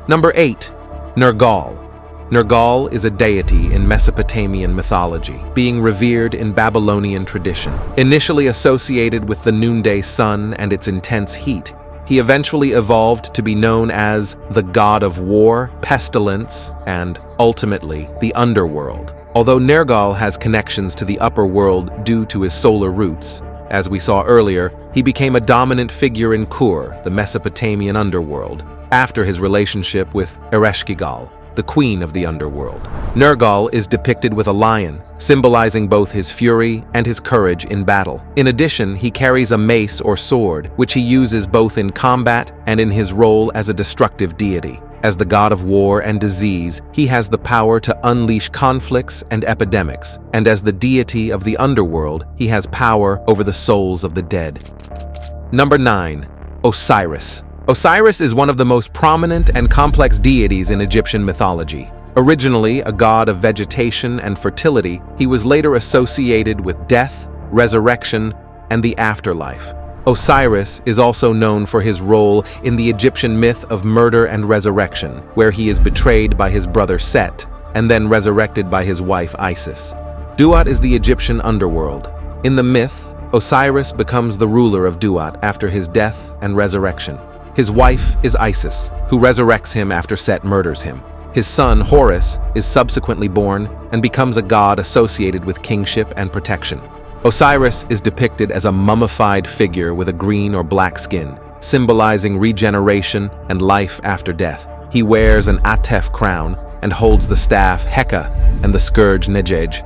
Number 8. Nergal. Nergal is a deity in Mesopotamian mythology, being revered in Babylonian tradition. Initially associated with the noonday sun and its intense heat, he eventually evolved to be known as the god of war, pestilence, and, ultimately, the underworld. Although Nergal has connections to the upper world due to his solar roots, as we saw earlier, he became a dominant figure in Kur, the Mesopotamian underworld, after his relationship with Ereshkigal, the queen of the underworld. Nergal is depicted with a lion, symbolizing both his fury and his courage in battle. In addition, he carries a mace or sword, which he uses both in combat and in his role as a destructive deity. As the god of war and disease, he has the power to unleash conflicts and epidemics, and as the deity of the underworld, he has power over the souls of the dead. Number 9. Osiris. Osiris is one of the most prominent and complex deities in Egyptian mythology. Originally a god of vegetation and fertility, he was later associated with death, resurrection, and the afterlife. Osiris is also known for his role in the Egyptian myth of murder and resurrection, where he is betrayed by his brother Set and then resurrected by his wife Isis. Duat is the Egyptian underworld. In the myth, Osiris becomes the ruler of Duat after his death and resurrection. His wife is Isis, who resurrects him after Set murders him. His son, Horus, is subsequently born and becomes a god associated with kingship and protection. Osiris is depicted as a mummified figure with a green or black skin, symbolizing regeneration and life after death. He wears an Atef crown and holds the staff Heka and the scourge Negej.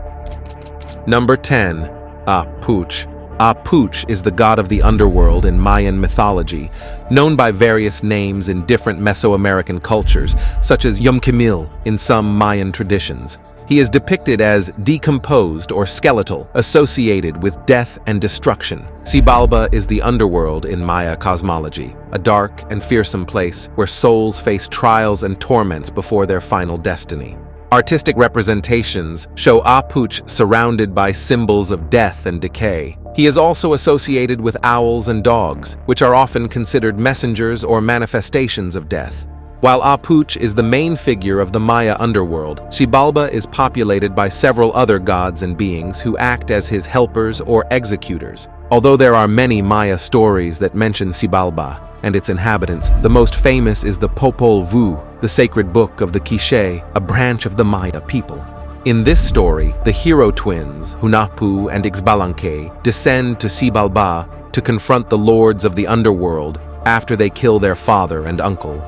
Number 10. Apuch. Apuch is the god of the underworld in Mayan mythology, known by various names in different Mesoamerican cultures, such as Yumkimil in some Mayan traditions. He is depicted as decomposed or skeletal, associated with death and destruction. Xibalba is the underworld in Maya cosmology, a dark and fearsome place where souls face trials and torments before their final destiny. Artistic representations show Apuch surrounded by symbols of death and decay. He is also associated with owls and dogs, which are often considered messengers or manifestations of death. While Apuch is the main figure of the Maya underworld, Xibalba is populated by several other gods and beings who act as his helpers or executors. Although there are many Maya stories that mention Xibalba and its inhabitants, the most famous is the Popol Vuh, the sacred book of the Quiché, a branch of the Maya people. In this story, the hero twins, Hunahpu and Ixbalanque, descend to Xibalba to confront the lords of the underworld after they kill their father and uncle.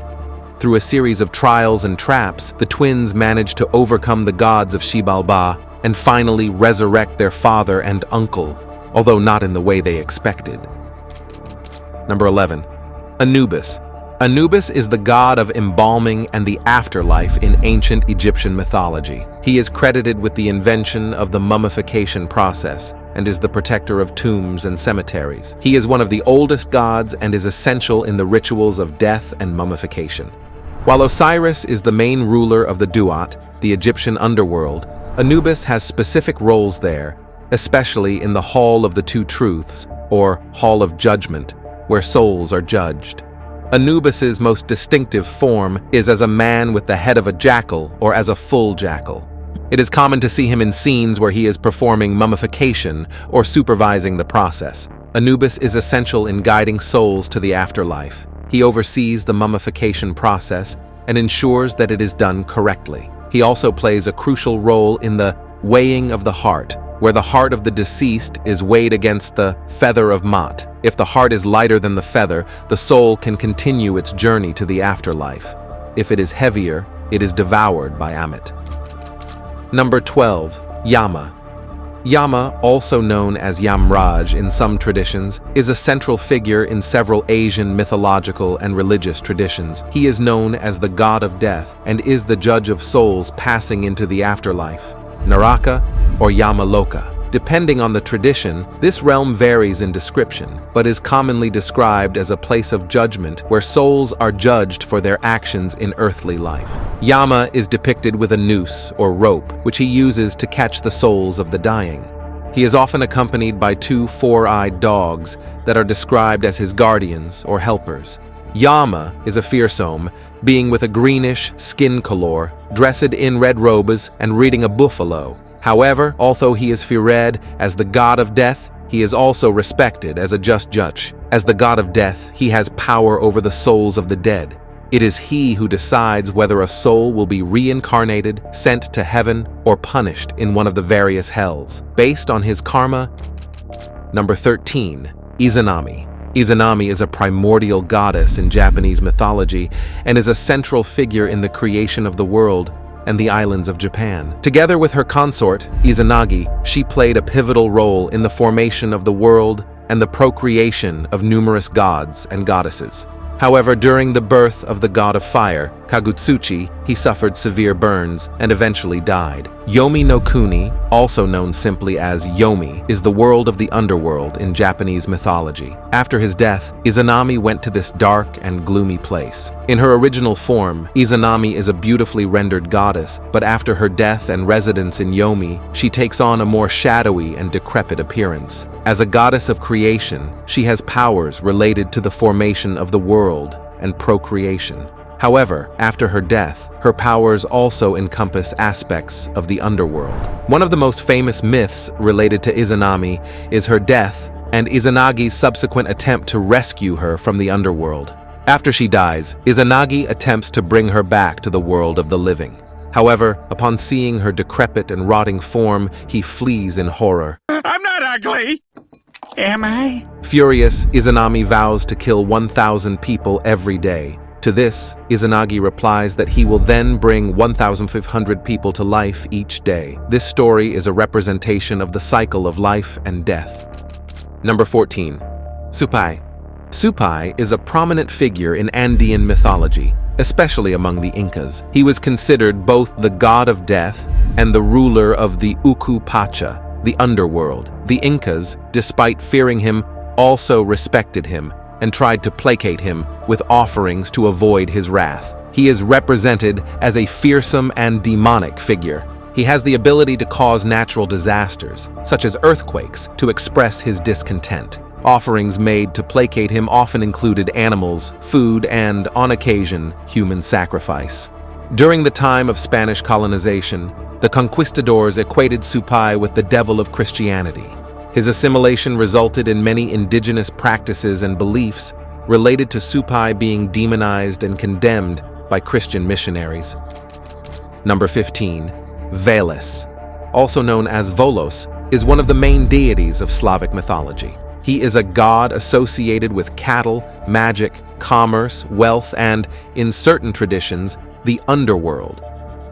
Through a series of trials and traps, the twins manage to overcome the gods of Xibalba and finally resurrect their father and uncle, although not in the way they expected. Number 11. Anubis. Anubis is the god of embalming and the afterlife in ancient Egyptian mythology. He is credited with the invention of the mummification process and is the protector of tombs and cemeteries. He is one of the oldest gods and is essential in the rituals of death and mummification. While Osiris is the main ruler of the Duat, the Egyptian underworld, Anubis has specific roles there, especially in the Hall of the Two Truths, or Hall of Judgment, where souls are judged. Anubis's most distinctive form is as a man with the head of a jackal or as a full jackal. It is common to see him in scenes where he is performing mummification or supervising the process. Anubis is essential in guiding souls to the afterlife. He oversees the mummification process and ensures that it is done correctly. He also plays a crucial role in the weighing of the heart, where the heart of the deceased is weighed against the feather of Maat. If the heart is lighter than the feather, the soul can continue its journey to the afterlife. If it is heavier, it is devoured by Ammit. Number 12. Yama. Yama, also known as Yamraj in some traditions, is a central figure in several Asian mythological and religious traditions. He is known as the god of death and is the judge of souls passing into the afterlife, Naraka or Yamaloka. Depending on the tradition, this realm varies in description, but is commonly described as a place of judgment where souls are judged for their actions in earthly life. Yama is depicted with a noose or rope, which he uses to catch the souls of the dying. He is often accompanied by two four-eyed dogs that are described as his guardians or helpers. Yama is a fearsome being with a greenish skin color, dressed in red robes and reading a buffalo. However, although he is feared as the god of death, he is also respected as a just judge. As the god of death, he has power over the souls of the dead. It is he who decides whether a soul will be reincarnated, sent to heaven, or punished in one of the various hells, based on his karma. Number 13. Izanami. Izanami is a primordial goddess in Japanese mythology and is a central figure in the creation of the world and the islands of Japan. Together with her consort, Izanagi, she played a pivotal role in the formation of the world and the procreation of numerous gods and goddesses. However, during the birth of the god of fire, Kagutsuchi, he suffered severe burns and eventually died. Yomi no Kuni, also known simply as Yomi, is the world of the underworld in Japanese mythology. After his death, Izanami went to this dark and gloomy place. In her original form, Izanami is a beautifully rendered goddess, but after her death and residence in Yomi, she takes on a more shadowy and decrepit appearance. As a goddess of creation, she has powers related to the formation of the world and procreation. However, after her death, her powers also encompass aspects of the underworld. One of the most famous myths related to Izanami is her death and Izanagi's subsequent attempt to rescue her from the underworld. After she dies, Izanagi attempts to bring her back to the world of the living. However, upon seeing her decrepit and rotting form, he flees in horror. I'm not ugly! Am I? Furious, Izanami vows to kill 1,000 people every day. To this, Izanagi replies that he will then bring 1,500 people to life each day. This story is a representation of the cycle of life and death. Number 14. Supai. Supai is a prominent figure in Andean mythology, especially among the Incas. He was considered both the god of death and the ruler of the Uku Pacha, the underworld. The Incas, despite fearing him, also respected him and tried to placate him with offerings to avoid his wrath. He is represented as a fearsome and demonic figure. He has the ability to cause natural disasters, such as earthquakes, to express his discontent. Offerings made to placate him often included animals, food, and, on occasion, human sacrifice. During the time of Spanish colonization, the conquistadors equated Supai with the devil of Christianity. His assimilation resulted in many indigenous practices and beliefs related to Supai being demonized and condemned by Christian missionaries. Number 15. Veles, also known as Volos, is one of the main deities of Slavic mythology. He is a god associated with cattle, magic, commerce, wealth, and, in certain traditions, the underworld.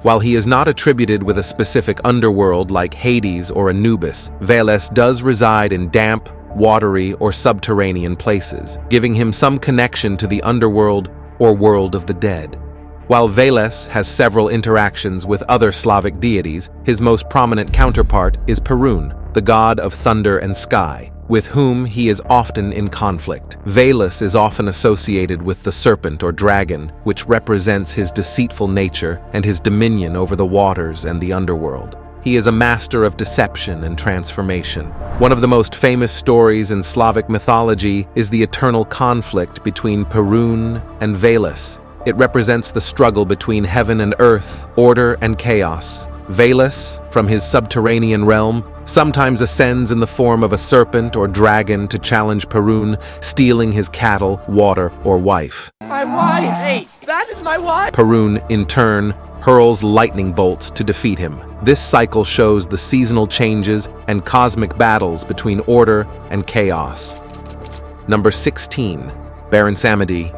While he is not attributed with a specific underworld like Hades or Anubis, Veles does reside in damp, watery, or subterranean places, giving him some connection to the underworld or world of the dead. While Veles has several interactions with other Slavic deities, his most prominent counterpart is Perun, the god of thunder and sky, with whom he is often in conflict. Veles is often associated with the serpent or dragon, which represents his deceitful nature and his dominion over the waters and the underworld. He is a master of deception and transformation. One of the most famous stories in Slavic mythology is the eternal conflict between Perun and Veles. It represents the struggle between heaven and earth, order and chaos. Velus, from his subterranean realm, sometimes ascends in the form of a serpent or dragon to challenge Perun, stealing his cattle, water, or wife. My wife! Hey, that is my wife! Perun, in turn, hurls lightning bolts to defeat him. This cycle shows the seasonal changes and cosmic battles between order and chaos. Number 16, Baron Samedi,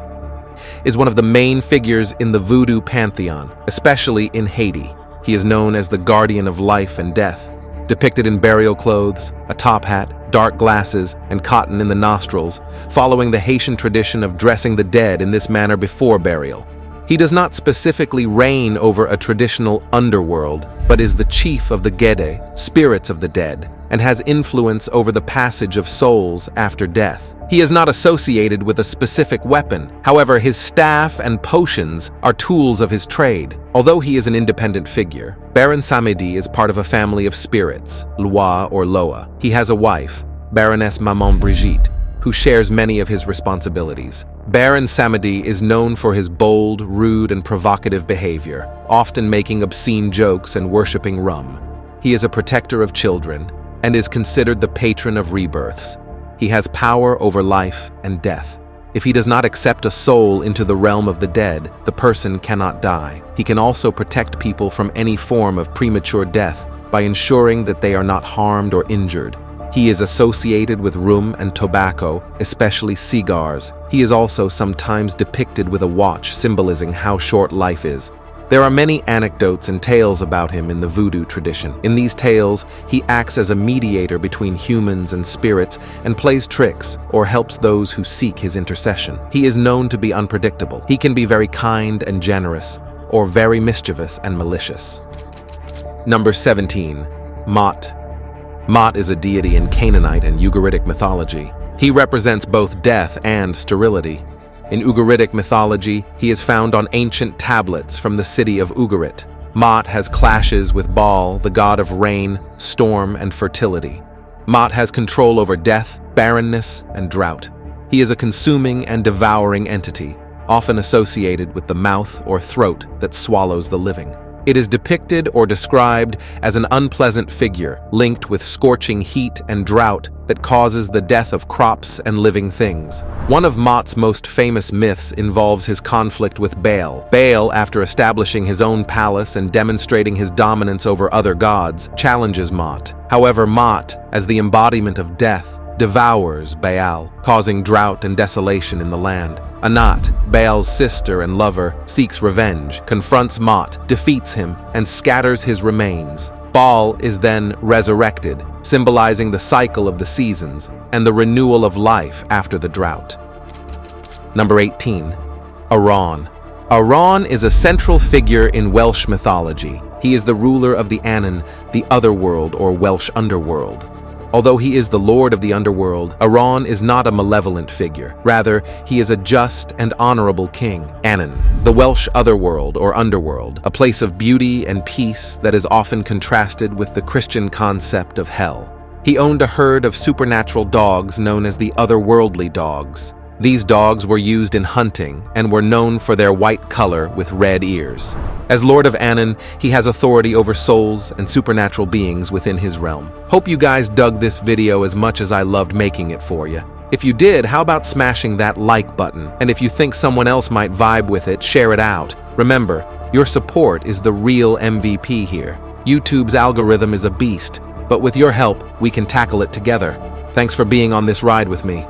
is one of the main figures in the Voodoo pantheon, especially in Haiti. He is known as the guardian of life and death, depicted in burial clothes, a top hat, dark glasses, and cotton in the nostrils, following the Haitian tradition of dressing the dead in this manner before burial. He does not specifically reign over a traditional underworld, but is the chief of the Gede, spirits of the dead, and has influence over the passage of souls after death. He is not associated with a specific weapon. However, his staff and potions are tools of his trade. Although he is an independent figure, Baron Samedi is part of a family of spirits, Loa or Loa. He has a wife, Baroness Maman Brigitte, who shares many of his responsibilities. Baron Samedi is known for his bold, rude, and provocative behavior, often making obscene jokes and worshipping rum. He is a protector of children and is considered the patron of rebirths. He has power over life and death. If he does not accept a soul into the realm of the dead, the person cannot die. He can also protect people from any form of premature death by ensuring that they are not harmed or injured. He is associated with rum and tobacco, especially cigars. He is also sometimes depicted with a watch symbolizing how short life is. There are many anecdotes and tales about him in the Voodoo tradition. In these tales, he acts as a mediator between humans and spirits and plays tricks or helps those who seek his intercession. He is known to be unpredictable. He can be very kind and generous, or very mischievous and malicious. Number 17, Mot. Mot is a deity in Canaanite and Ugaritic mythology. He represents both death and sterility. In Ugaritic mythology, he is found on ancient tablets from the city of Ugarit. Mot has clashes with Baal, the god of rain, storm, and fertility. Mot has control over death, barrenness, and drought. He is a consuming and devouring entity, often associated with the mouth or throat that swallows the living. It is depicted or described as an unpleasant figure linked with scorching heat and drought that causes the death of crops and living things. One of Mot's most famous myths involves his conflict with Baal. Baal, after establishing his own palace and demonstrating his dominance over other gods, challenges Mot. However, Mot, as the embodiment of death, devours Baal, causing drought and desolation in the land. Anat, Baal's sister and lover, seeks revenge, confronts Mot, defeats him, and scatters his remains. Baal is then resurrected, symbolizing the cycle of the seasons and the renewal of life after the drought. Number 18, Aran. Aran is a central figure in Welsh mythology. He is the ruler of the Annan, the otherworld or Welsh underworld. Although he is the lord of the underworld, Aran is not a malevolent figure. Rather, he is a just and honorable king. Annan, the Welsh otherworld or underworld, a place of beauty and peace that is often contrasted with the Christian concept of hell. He owned a herd of supernatural dogs known as the otherworldly dogs. These dogs were used in hunting and were known for their white color with red ears. As Lord of Annan, he has authority over souls and supernatural beings within his realm. Hope you guys dug this video as much as I loved making it for you. If you did, how about smashing that like button? And if you think someone else might vibe with it, share it out. Remember, your support is the real MVP here. YouTube's algorithm is a beast, but with your help, we can tackle it together. Thanks for being on this ride with me.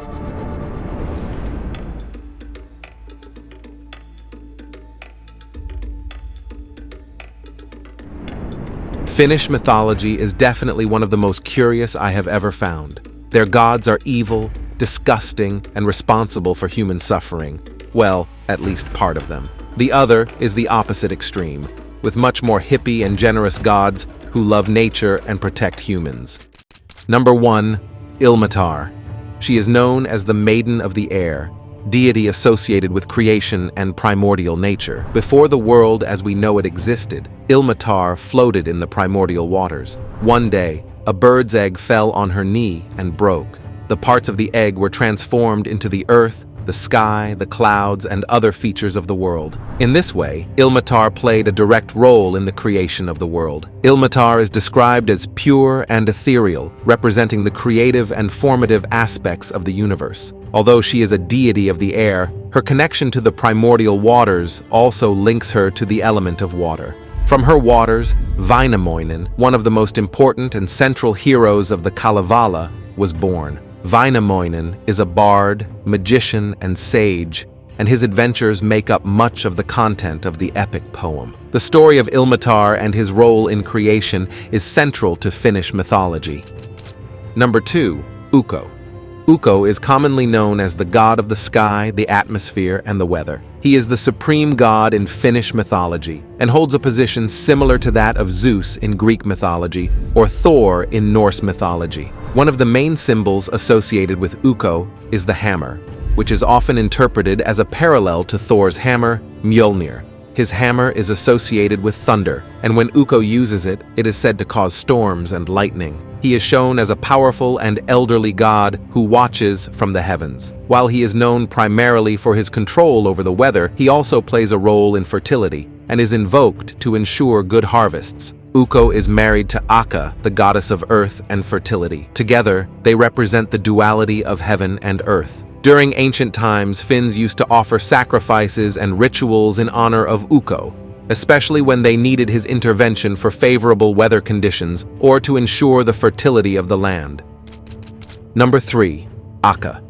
Finnish mythology is definitely one of the most curious I have ever found. Their gods are evil, disgusting, and responsible for human suffering. Well, at least part of them. The other is the opposite extreme, with much more hippie and generous gods who love nature and protect humans. Number 1, Ilmatar. She is known as the Maiden of the Air, deity associated with creation and primordial nature. Before the world as we know it existed, Ilmatar floated in the primordial waters. One day, a bird's egg fell on her knee and broke. The parts of the egg were transformed into the earth, the sky, the clouds, and other features of the world. In this way, Ilmatar played a direct role in the creation of the world. Ilmatar is described as pure and ethereal, representing the creative and formative aspects of the universe. Although she is a deity of the air, her connection to the primordial waters also links her to the element of water. From her waters, Wainamoinen, one of the most important and central heroes of the Kalevala, was born. Wainamoinen is a bard, magician, and sage, and his adventures make up much of the content of the epic poem. The story of Ilmatar and his role in creation is central to Finnish mythology. Number 2. Ukko. Ukko is commonly known as the god of the sky, the atmosphere, and the weather. He is the supreme god in Finnish mythology and holds a position similar to that of Zeus in Greek mythology or Thor in Norse mythology. One of the main symbols associated with Ukko is the hammer, which is often interpreted as a parallel to Thor's hammer, Mjolnir. His hammer is associated with thunder, and when Ukko uses it, it is said to cause storms and lightning. He is shown as a powerful and elderly god who watches from the heavens. While he is known primarily for his control over the weather, he also plays a role in fertility and is invoked to ensure good harvests. Ukko is married to Akka, the goddess of earth and fertility. Together, they represent the duality of heaven and earth. During ancient times, Finns used to offer sacrifices and rituals in honor of Ukko, especially when they needed his intervention for favorable weather conditions or to ensure the fertility of the land. Number 3. Akka.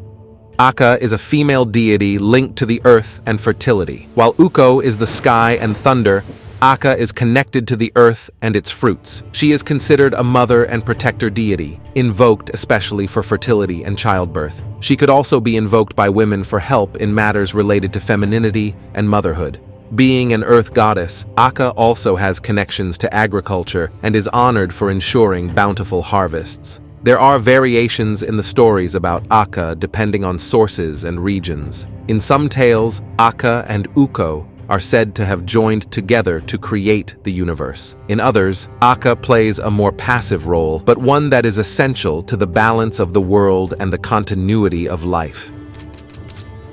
Akka is a female deity linked to the earth and fertility. While Ukko is the sky and thunder, Akka is connected to the earth and its fruits. She is considered a mother and protector deity, invoked especially for fertility and childbirth. She could also be invoked by women for help in matters related to femininity and motherhood. Being an earth goddess, Akka also has connections to agriculture and is honored for ensuring bountiful harvests. There are variations in the stories about Akka depending on sources and regions. In some tales, Akka and Ukko are said to have joined together to create the universe. In others, Akka plays a more passive role, but one that is essential to the balance of the world and the continuity of life.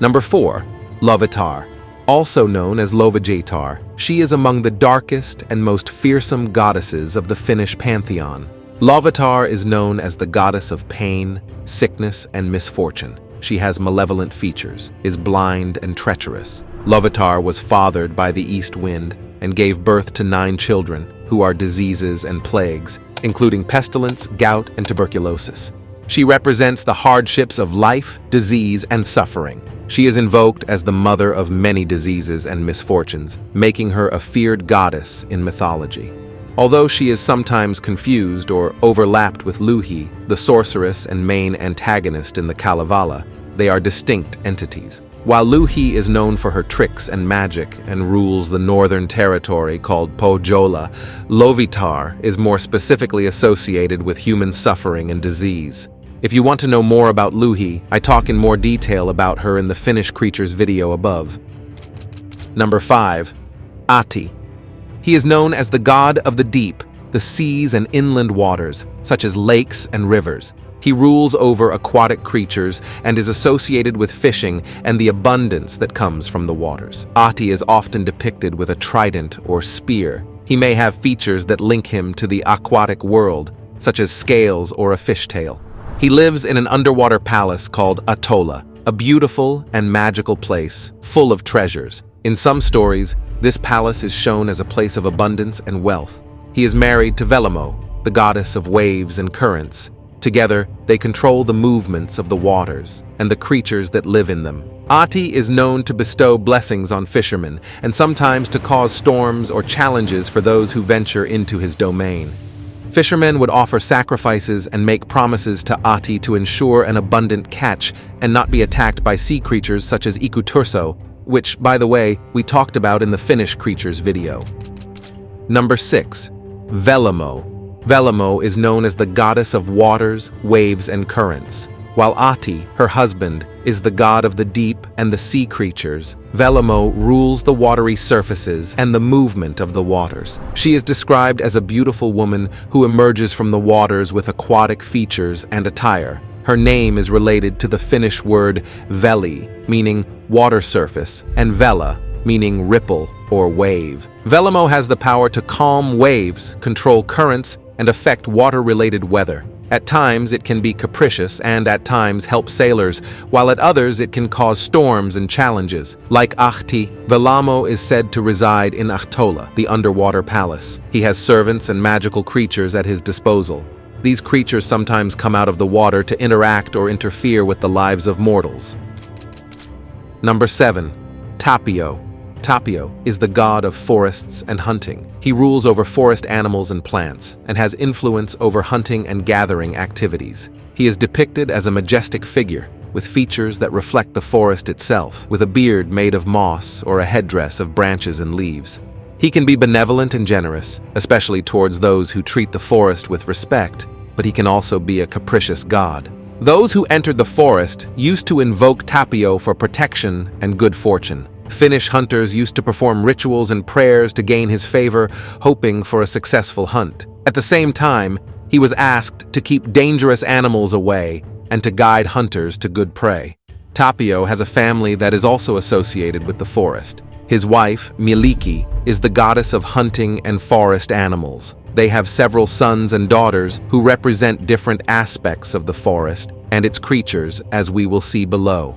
Number 4. Loviatar. Also known as Loviatar, she is among the darkest and most fearsome goddesses of the Finnish pantheon. Loviatar is known as the goddess of pain, sickness, and misfortune. She has malevolent features, is blind and treacherous. Loviatar was fathered by the east wind and gave birth to 9 children who are diseases and plagues, including pestilence, gout, and tuberculosis. She represents the hardships of life, disease, and suffering. She is invoked as the mother of many diseases and misfortunes, making her a feared goddess in mythology. Although she is sometimes confused or overlapped with Louhi, the sorceress and main antagonist in the Kalevala, they are distinct entities. While Louhi is known for her tricks and magic and rules the northern territory called Pohjola, Loviatar is more specifically associated with human suffering and disease. If you want to know more about Louhi, I talk in more detail about her in the Finnish creatures video above. Number 5. Ahti. He is known as the god of the deep, the seas and inland waters, such as lakes and rivers. He rules over aquatic creatures and is associated with fishing and the abundance that comes from the waters. Ahti is often depicted with a trident or spear. He may have features that link him to the aquatic world, such as scales or a fishtail. He lives in an underwater palace called Ahtola, a beautiful and magical place full of treasures. In some stories, this palace is shown as a place of abundance and wealth. He is married to Wellamo, the goddess of waves and currents. Together, they control the movements of the waters and the creatures that live in them. Ahti is known to bestow blessings on fishermen and sometimes to cause storms or challenges for those who venture into his domain. Fishermen would offer sacrifices and make promises to Ahti to ensure an abundant catch and not be attacked by sea creatures such as Ikuturso, which, by the way, we talked about in the Finnish creatures video. Number 6. Wellamo. Wellamo is known as the goddess of waters, waves, and currents. While Ahti, her husband, is the god of the deep and the sea creatures, Wellamo rules the watery surfaces and the movement of the waters. She is described as a beautiful woman who emerges from the waters with aquatic features and attire. Her name is related to the Finnish word veli, meaning water surface, and vela, meaning ripple or wave. Velamo has the power to calm waves, control currents, and affect water-related weather. At times, it can be capricious and at times help sailors, while at others it can cause storms and challenges. Like Ahti, Velamo is said to reside in Ahtola, the underwater palace. He has servants and magical creatures at his disposal. These creatures sometimes come out of the water to interact or interfere with the lives of mortals. Number 7. Tapio. Tapio is the god of forests and hunting. He rules over forest animals and plants, and has influence over hunting and gathering activities. He is depicted as a majestic figure, with features that reflect the forest itself, with a beard made of moss or a headdress of branches and leaves. He can be benevolent and generous, especially towards those who treat the forest with respect, but he can also be a capricious god. Those who entered the forest used to invoke Tapio for protection and good fortune. Finnish hunters used to perform rituals and prayers to gain his favor, hoping for a successful hunt. At the same time, he was asked to keep dangerous animals away and to guide hunters to good prey. Tapio has a family that is also associated with the forest. His wife, Mielikki, is the goddess of hunting and forest animals. They have several sons and daughters who represent different aspects of the forest and its creatures, as we will see below.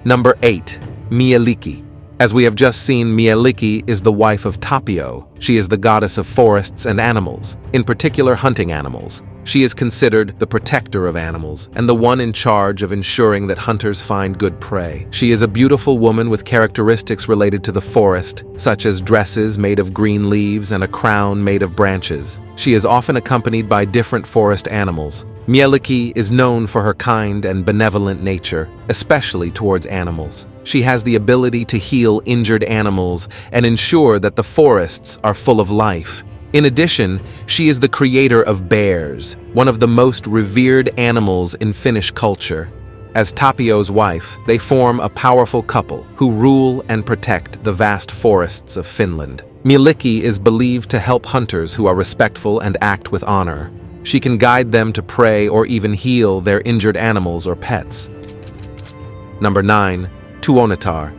Number 8. Mielikki. As we have just seen, Mielikki is the wife of Tapio. She is the goddess of forests and animals, in particular hunting animals. She is considered the protector of animals and the one in charge of ensuring that hunters find good prey. She is a beautiful woman with characteristics related to the forest, such as dresses made of green leaves and a crown made of branches. She is often accompanied by different forest animals. Mielikki is known for her kind and benevolent nature, especially towards animals. She has the ability to heal injured animals and ensure that the forests are full of life. In addition, she is the creator of bears, one of the most revered animals in Finnish culture. As Tapio's wife, they form a powerful couple who rule and protect the vast forests of Finland. Mielikki is believed to help hunters who are respectful and act with honor. She can guide them to prey or even heal their injured animals or pets. Number 9. Tuonetar.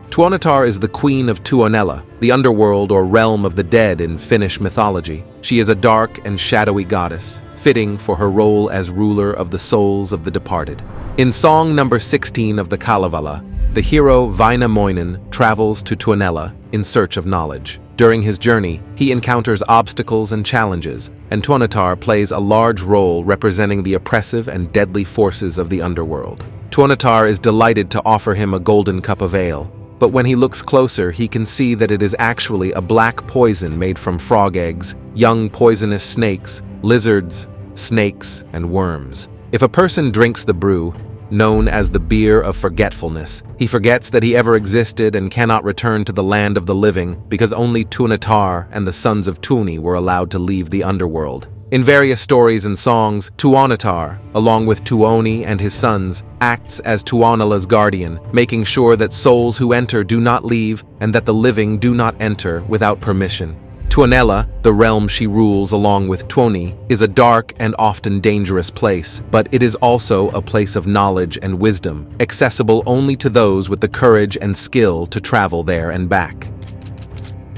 Tuonetar is the queen of Tuonela, the underworld or realm of the dead in Finnish mythology. She is a dark and shadowy goddess, fitting for her role as ruler of the souls of the departed. In song number 16 of the Kalevala, the hero Väinämöinen travels to Tuonela in search of knowledge. During his journey, he encounters obstacles and challenges, and Tuonetar plays a large role representing the oppressive and deadly forces of the underworld. Tuonetar is delighted to offer him a golden cup of ale, but when he looks closer, he can see that it is actually a black poison made from frog eggs, young poisonous snakes, lizards, snakes, and worms. If a person drinks the brew, known as the beer of forgetfulness, he forgets that he ever existed and cannot return to the land of the living because only Tuonetar and the sons of Tuoni were allowed to leave the underworld. In various stories and songs, Tuonetar, along with Tuoni and his sons, acts as Tuonela's guardian, making sure that souls who enter do not leave and that the living do not enter without permission. Tuonela, the realm she rules along with Tuoni, is a dark and often dangerous place, but it is also a place of knowledge and wisdom, accessible only to those with the courage and skill to travel there and back.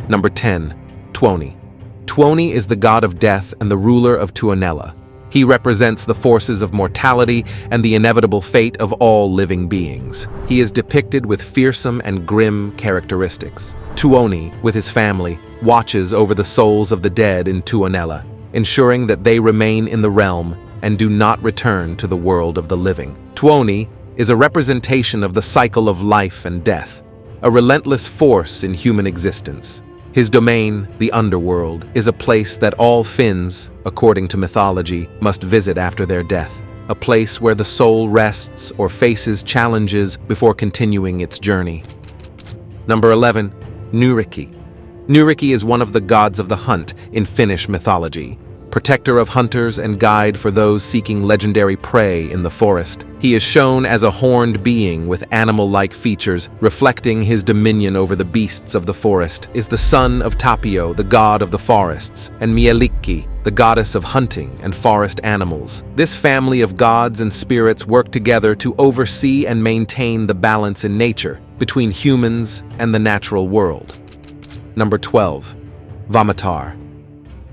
Number 10. Tuoni. Tuoni is the god of death and the ruler of Tuonela. He represents the forces of mortality and the inevitable fate of all living beings. He is depicted with fearsome and grim characteristics. Tuoni, with his family, watches over the souls of the dead in Tuonela, ensuring that they remain in the realm and do not return to the world of the living. Tuoni is a representation of the cycle of life and death, a relentless force in human existence. His domain, the underworld, is a place that all Finns, according to mythology, must visit after their death, a place where the soul rests or faces challenges before continuing its journey. Number 11. Nyrikki. Nyrikki is one of the gods of the hunt in Finnish mythology. protector of hunters and guide for those seeking legendary prey in the forest. He is shown as a horned being with animal-like features, reflecting his dominion over the beasts of the forest. Is the son of Tapio, the god of the forests, and Mielikki, the goddess of hunting and forest animals. This family of gods and spirits work together to oversee and maintain the balance in nature between humans and the natural world. Number 12. Vamatar.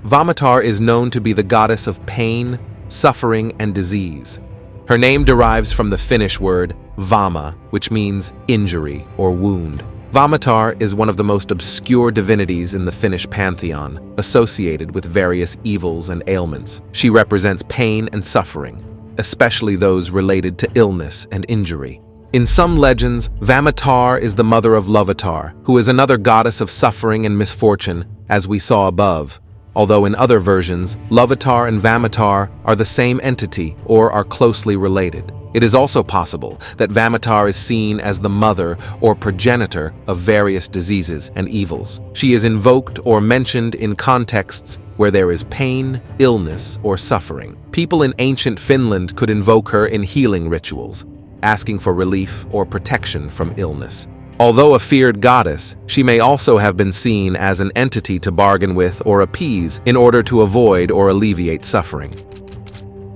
Vamatar is known to be the goddess of pain, suffering, and disease. Her name derives from the Finnish word vama, which means injury or wound. Vamatar is one of the most obscure divinities in the Finnish pantheon, associated with various evils and ailments. She represents pain and suffering, especially those related to illness and injury. In some legends, Vamatar is the mother of Lovatar, who is another goddess of suffering and misfortune, as we saw above. Although in other versions, Lovatar and Vamatar are the same entity or are closely related. It is also possible that Vamatar is seen as the mother or progenitor of various diseases and evils. She is invoked or mentioned in contexts where there is pain, illness, or suffering. People in ancient Finland could invoke her in healing rituals, asking for relief or protection from illness. Although a feared goddess, she may also have been seen as an entity to bargain with or appease in order to avoid or alleviate suffering.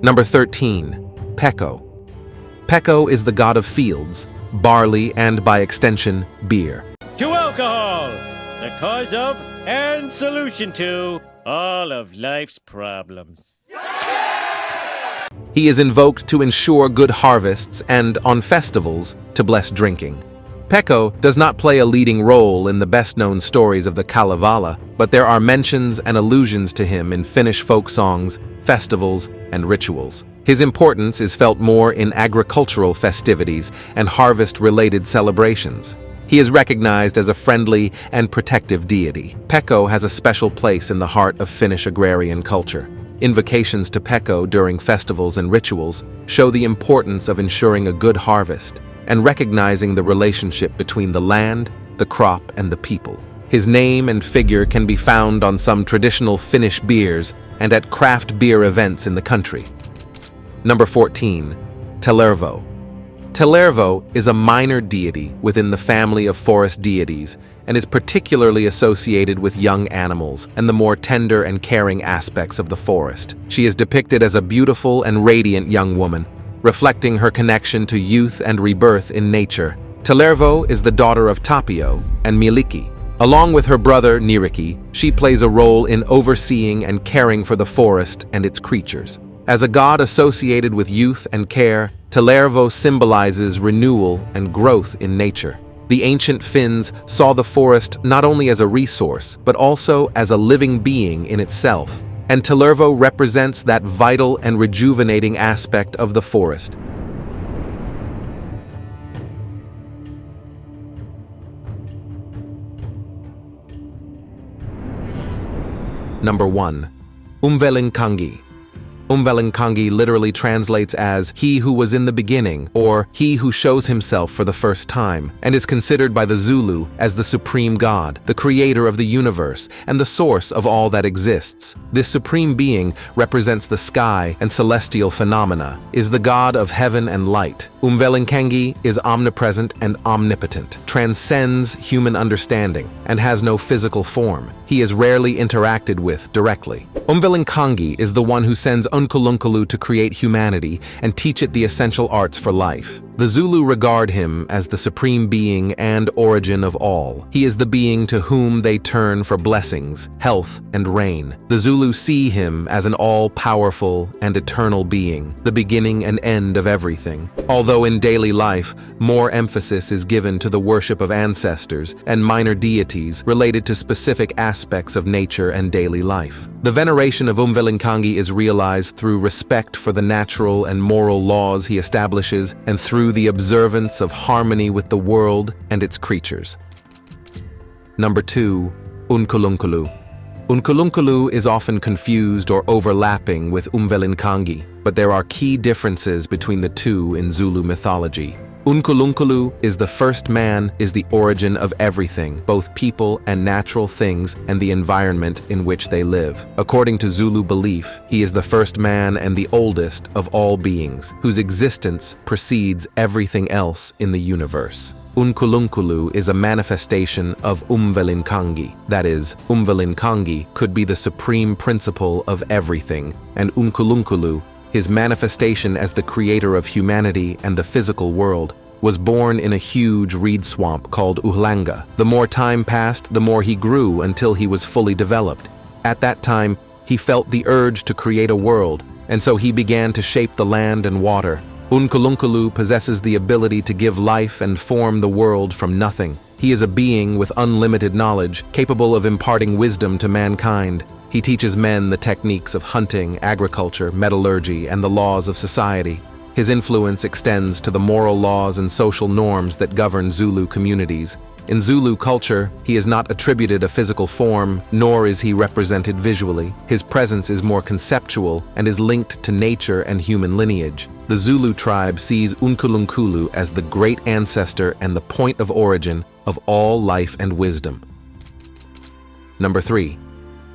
Number 13. Pekko. Pekko is the god of fields, barley, and by extension, beer. To alcohol, the cause of and solution to all of life's problems. He is invoked to ensure good harvests and, on festivals, to bless drinking. Pekko does not play a leading role in the best-known stories of the Kalevala, but there are mentions and allusions to him in Finnish folk songs, festivals, and rituals. His importance is felt more in agricultural festivities and harvest-related celebrations. He is recognized as a friendly and protective deity. Pekko has a special place in the heart of Finnish agrarian culture. Invocations to Pekko during festivals and rituals show the importance of ensuring a good harvest and recognizing the relationship between the land, the crop, and the people. His name and figure can be found on some traditional Finnish beers and at craft beer events in the country. Number 14. Tellervo. Tellervo is a minor deity within the family of forest deities and is particularly associated with young animals and the more tender and caring aspects of the forest. She is depicted as a beautiful and radiant young woman, reflecting her connection to youth and rebirth in nature. Tellervo is the daughter of Tapio and Mielikki. Along with her brother Nyrikki, she plays a role in overseeing and caring for the forest and its creatures. As a god associated with youth and care, Tellervo symbolizes renewal and growth in nature. The ancient Finns saw the forest not only as a resource, but also as a living being in itself. And Tellervo represents that vital and rejuvenating aspect of the forest. Number 1. Umvelinkangi. Umvelinkangi literally translates as "he who was in the beginning" or "he who shows himself for the first time," and is considered by the Zulu as the supreme god, the creator of the universe, and the source of all that exists. This supreme being represents the sky and celestial phenomena, is the god of heaven and light. Umvelinkangi is omnipresent and omnipotent, transcends human understanding, and has no physical form. He is rarely interacted with directly. Umvelinkangi is the one who sends Unkulunkulu to create humanity and teach it the essential arts for life. The Zulu regard him as the supreme being and origin of all. He is the being to whom they turn for blessings, health, and rain. The Zulu see him as an all-powerful and eternal being, the beginning and end of everything. Although in daily life, more emphasis is given to the worship of ancestors and minor deities related to specific aspects of nature and daily life. The veneration of Umvelinkangi is realized through respect for the natural and moral laws he establishes and through the observance of harmony with the world and its creatures. Number 2. Unkulunkulu. Unkulunkulu is often confused or overlapping with Umvelinkangi, but there are key differences between the two in Zulu mythology. Unkulunkulu is the first man, is the origin of everything, both people and natural things and the environment in which they live. According to Zulu belief, he is the first man and the oldest of all beings, whose existence precedes everything else in the universe. Unkulunkulu is a manifestation of Umvelinkangi. That is, Umvelinkangi could be the supreme principle of everything, and Unkulunkulu, his manifestation as the creator of humanity and the physical world, was born in a huge reed swamp called Uhlanga. The more time passed, the more he grew until he was fully developed. At that time, he felt the urge to create a world, and so he began to shape the land and water. Unkulunkulu possesses the ability to give life and form the world from nothing. He is a being with unlimited knowledge, capable of imparting wisdom to mankind. He teaches men the techniques of hunting, agriculture, metallurgy, and the laws of society. His influence extends to the moral laws and social norms that govern Zulu communities. In Zulu culture, he is not attributed a physical form, nor is he represented visually. His presence is more conceptual and is linked to nature and human lineage. The Zulu tribe sees Unkulunkulu as the great ancestor and the point of origin of all life and wisdom. Number 3.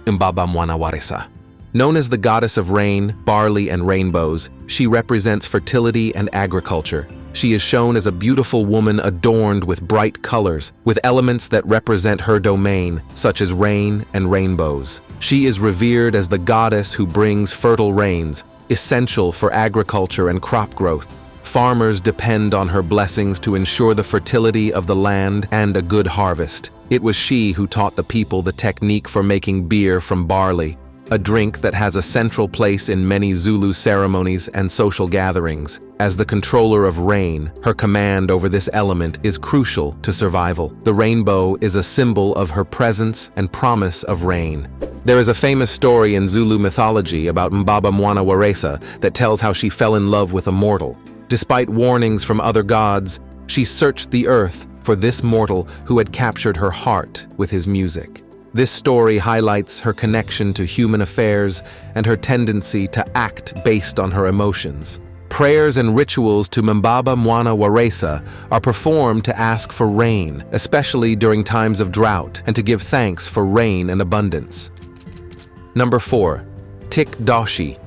Mbaba Waresa. Known as the goddess of rain, barley, and rainbows, she represents fertility and agriculture. She is shown as a beautiful woman adorned with bright colors, with elements that represent her domain, such as rain and rainbows. She is revered as the goddess who brings fertile rains, essential for agriculture and crop growth. Farmers depend on her blessings to ensure the fertility of the land and a good harvest. It was she who taught the people the technique for making beer from barley, a drink that has a central place in many Zulu ceremonies and social gatherings. As the controller of rain, her command over this element is crucial to survival. The rainbow is a symbol of her presence and promise of rain. There is a famous story in Zulu mythology about Mbaba Waresa that tells how she fell in love with a mortal. Despite warnings from other gods, she searched the earth for this mortal who had captured her heart with his music. This story highlights her connection to human affairs and her tendency to act based on her emotions. Prayers and rituals to Mbaba Waresa are performed to ask for rain, especially during times of drought, and to give thanks for rain and abundance. Number 4. Tikdoshi.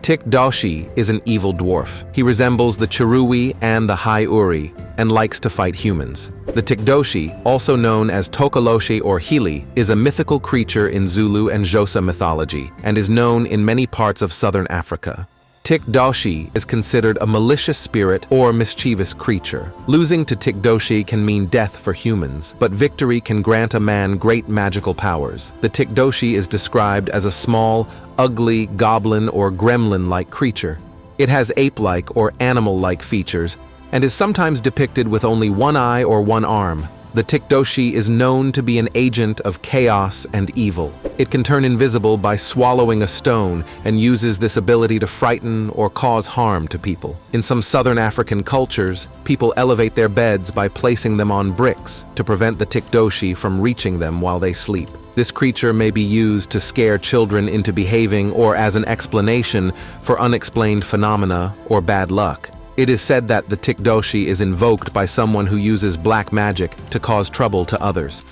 Tikdoshi is an evil dwarf. He resembles the Cherui and the High Uri and likes to fight humans. The Tikdoshi, also known as Tokoloshi or Hili, is a mythical creature in Zulu and Xhosa mythology and is known in many parts of southern Africa. Tikdoshi is considered a malicious spirit or mischievous creature. Losing to Tikdoshi can mean death for humans, but victory can grant a man great magical powers. The Tikdoshi is described as a small, ugly, goblin or gremlin-like creature. It has ape-like or animal-like features and is sometimes depicted with only one eye or one arm. The Tikdoshi is known to be an agent of chaos and evil. It can turn invisible by swallowing a stone and uses this ability to frighten or cause harm to people. In some southern African cultures, people elevate their beds by placing them on bricks to prevent the Tikdoshi from reaching them while they sleep. This creature may be used to scare children into behaving or as an explanation for unexplained phenomena or bad luck. It is said that the Tikdoshi is invoked by someone who uses black magic to cause trouble to others.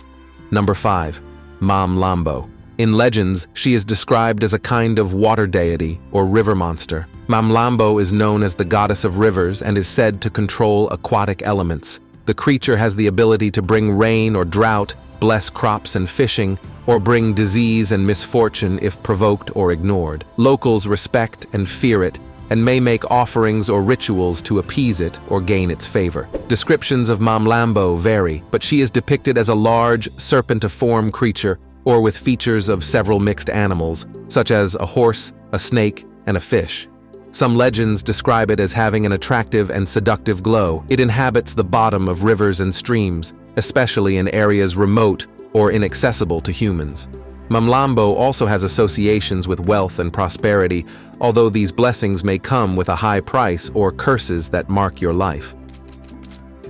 Number 5. Mamlambo. In legends, she is described as a kind of water deity or river monster. Mamlambo is known as the goddess of rivers and is said to control aquatic elements. The creature has the ability to bring rain or drought, bless crops and fishing, or bring disease and misfortune if provoked or ignored. Locals respect and fear it, and may make offerings or rituals to appease it or gain its favor. Descriptions of Mamlambo vary, but she is depicted as a large, serpentiform creature or with features of several mixed animals, such as a horse, a snake, and a fish. Some legends describe it as having an attractive and seductive glow. It inhabits the bottom of rivers and streams, especially in areas remote or inaccessible to humans. Mamlambo also has associations with wealth and prosperity, although these blessings may come with a high price or curses that mark your life.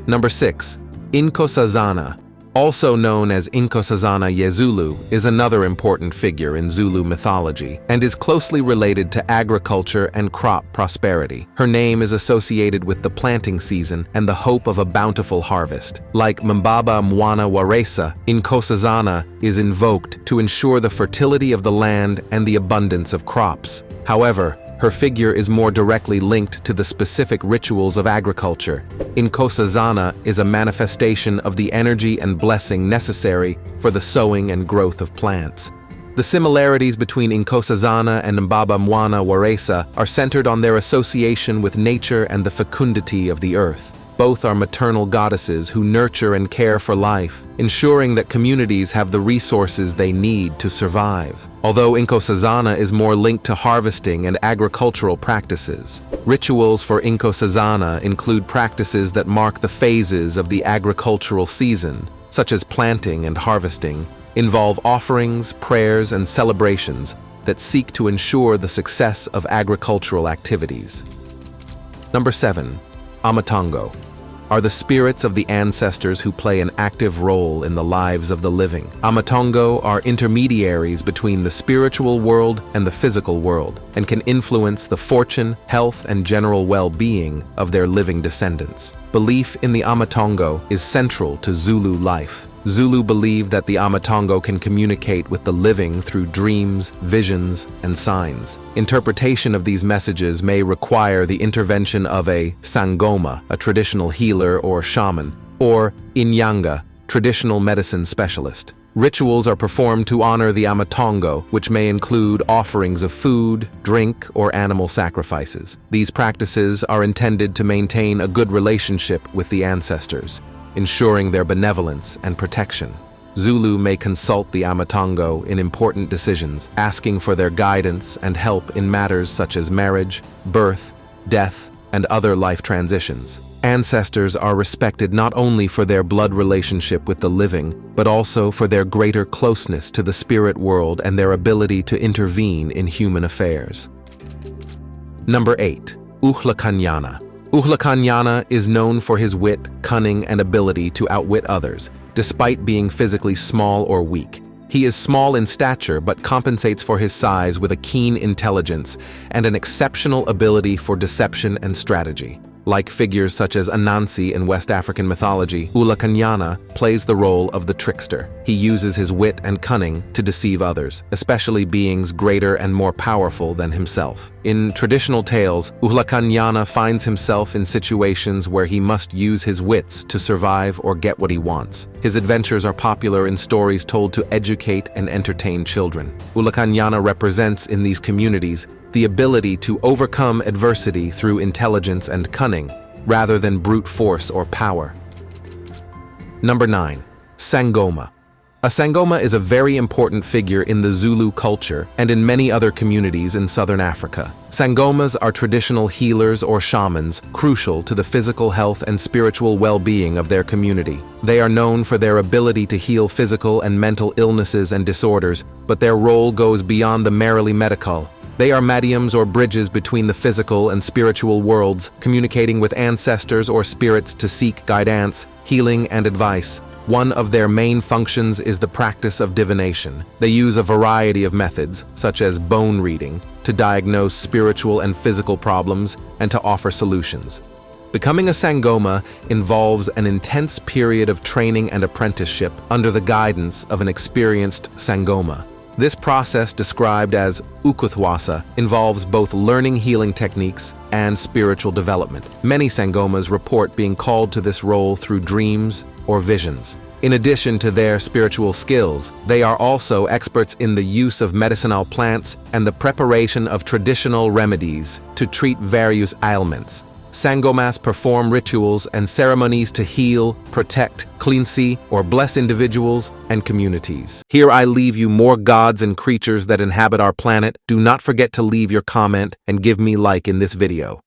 Number 6. Inkosazana. Also known as Nkosazana Yezulu, is another important figure in Zulu mythology and is closely related to agriculture and crop prosperity. Her name is associated with the planting season and the hope of a bountiful harvest. Like Mbaba Mwana Waresa, Nkosazana is invoked to ensure the fertility of the land and the abundance of crops. However, her figure is more directly linked to the specific rituals of agriculture. Nkosazana is a manifestation of the energy and blessing necessary for the sowing and growth of plants. The similarities between Nkosazana and Mbaba Mwana Waresa are centered on their association with nature and the fecundity of the earth. Both are maternal goddesses who nurture and care for life, ensuring that communities have the resources they need to survive. Although Nkosazana is more linked to harvesting and agricultural practices, rituals for Nkosazana include practices that mark the phases of the agricultural season, such as planting and harvesting, involve offerings, prayers, and celebrations that seek to ensure the success of agricultural activities. Number 7. Amatongo are the spirits of the ancestors who play an active role in the lives of the living. Amatongo are intermediaries between the spiritual world and the physical world and can influence the fortune, health, and general well-being of their living descendants. Belief in the Amatongo is central to Zulu life. Zulu believe that the Amatongo can communicate with the living through dreams, visions, and signs. Interpretation of these messages may require the intervention of a Sangoma, a traditional healer or shaman, or Inyanga, traditional medicine specialist. Rituals are performed to honor the Amatongo, which may include offerings of food, drink, or animal sacrifices. These practices are intended to maintain a good relationship with the ancestors, ensuring their benevolence and protection. Zulu may consult the Amatongo in important decisions, asking for their guidance and help in matters such as marriage, birth, death, and other life transitions. Ancestors are respected not only for their blood relationship with the living, but also for their greater closeness to the spirit world and their ability to intervene in human affairs. Number 8. Uhlakanyana. Uhlakanyana is known for his wit, cunning, and ability to outwit others, despite being physically small or weak. He is small in stature but compensates for his size with a keen intelligence and an exceptional ability for deception and strategy. Like figures such as Anansi in West African mythology, Uhlakanyana plays the role of the trickster. He uses his wit and cunning to deceive others, especially beings greater and more powerful than himself. In traditional tales, Uhlakanyana finds himself in situations where he must use his wits to survive or get what he wants. His adventures are popular in stories told to educate and entertain children. Uhlakanyana represents in these communities the ability to overcome adversity through intelligence and cunning, rather than brute force or power. Number 9. Sangoma. A Sangoma is a very important figure in the Zulu culture and in many other communities in southern Africa. Sangomas are traditional healers or shamans, crucial to the physical health and spiritual well-being of their community. They are known for their ability to heal physical and mental illnesses and disorders, but their role goes beyond the merely medical. They are mediums or bridges between the physical and spiritual worlds, communicating with ancestors or spirits to seek guidance, healing, and advice. One of their main functions is the practice of divination. They use a variety of methods, such as bone reading, to diagnose spiritual and physical problems and to offer solutions. Becoming a Sangoma involves an intense period of training and apprenticeship under the guidance of an experienced Sangoma. This process, described as Ukuthwasa, involves both learning healing techniques and spiritual development. Many Sangomas report being called to this role through dreams or visions. In addition to their spiritual skills, they are also experts in the use of medicinal plants and the preparation of traditional remedies to treat various ailments. Sangomas perform rituals and ceremonies to heal, protect, cleanse, or bless individuals and communities. Here I leave you more gods and creatures that inhabit our planet. Do not forget to leave your comment and give me like in this video.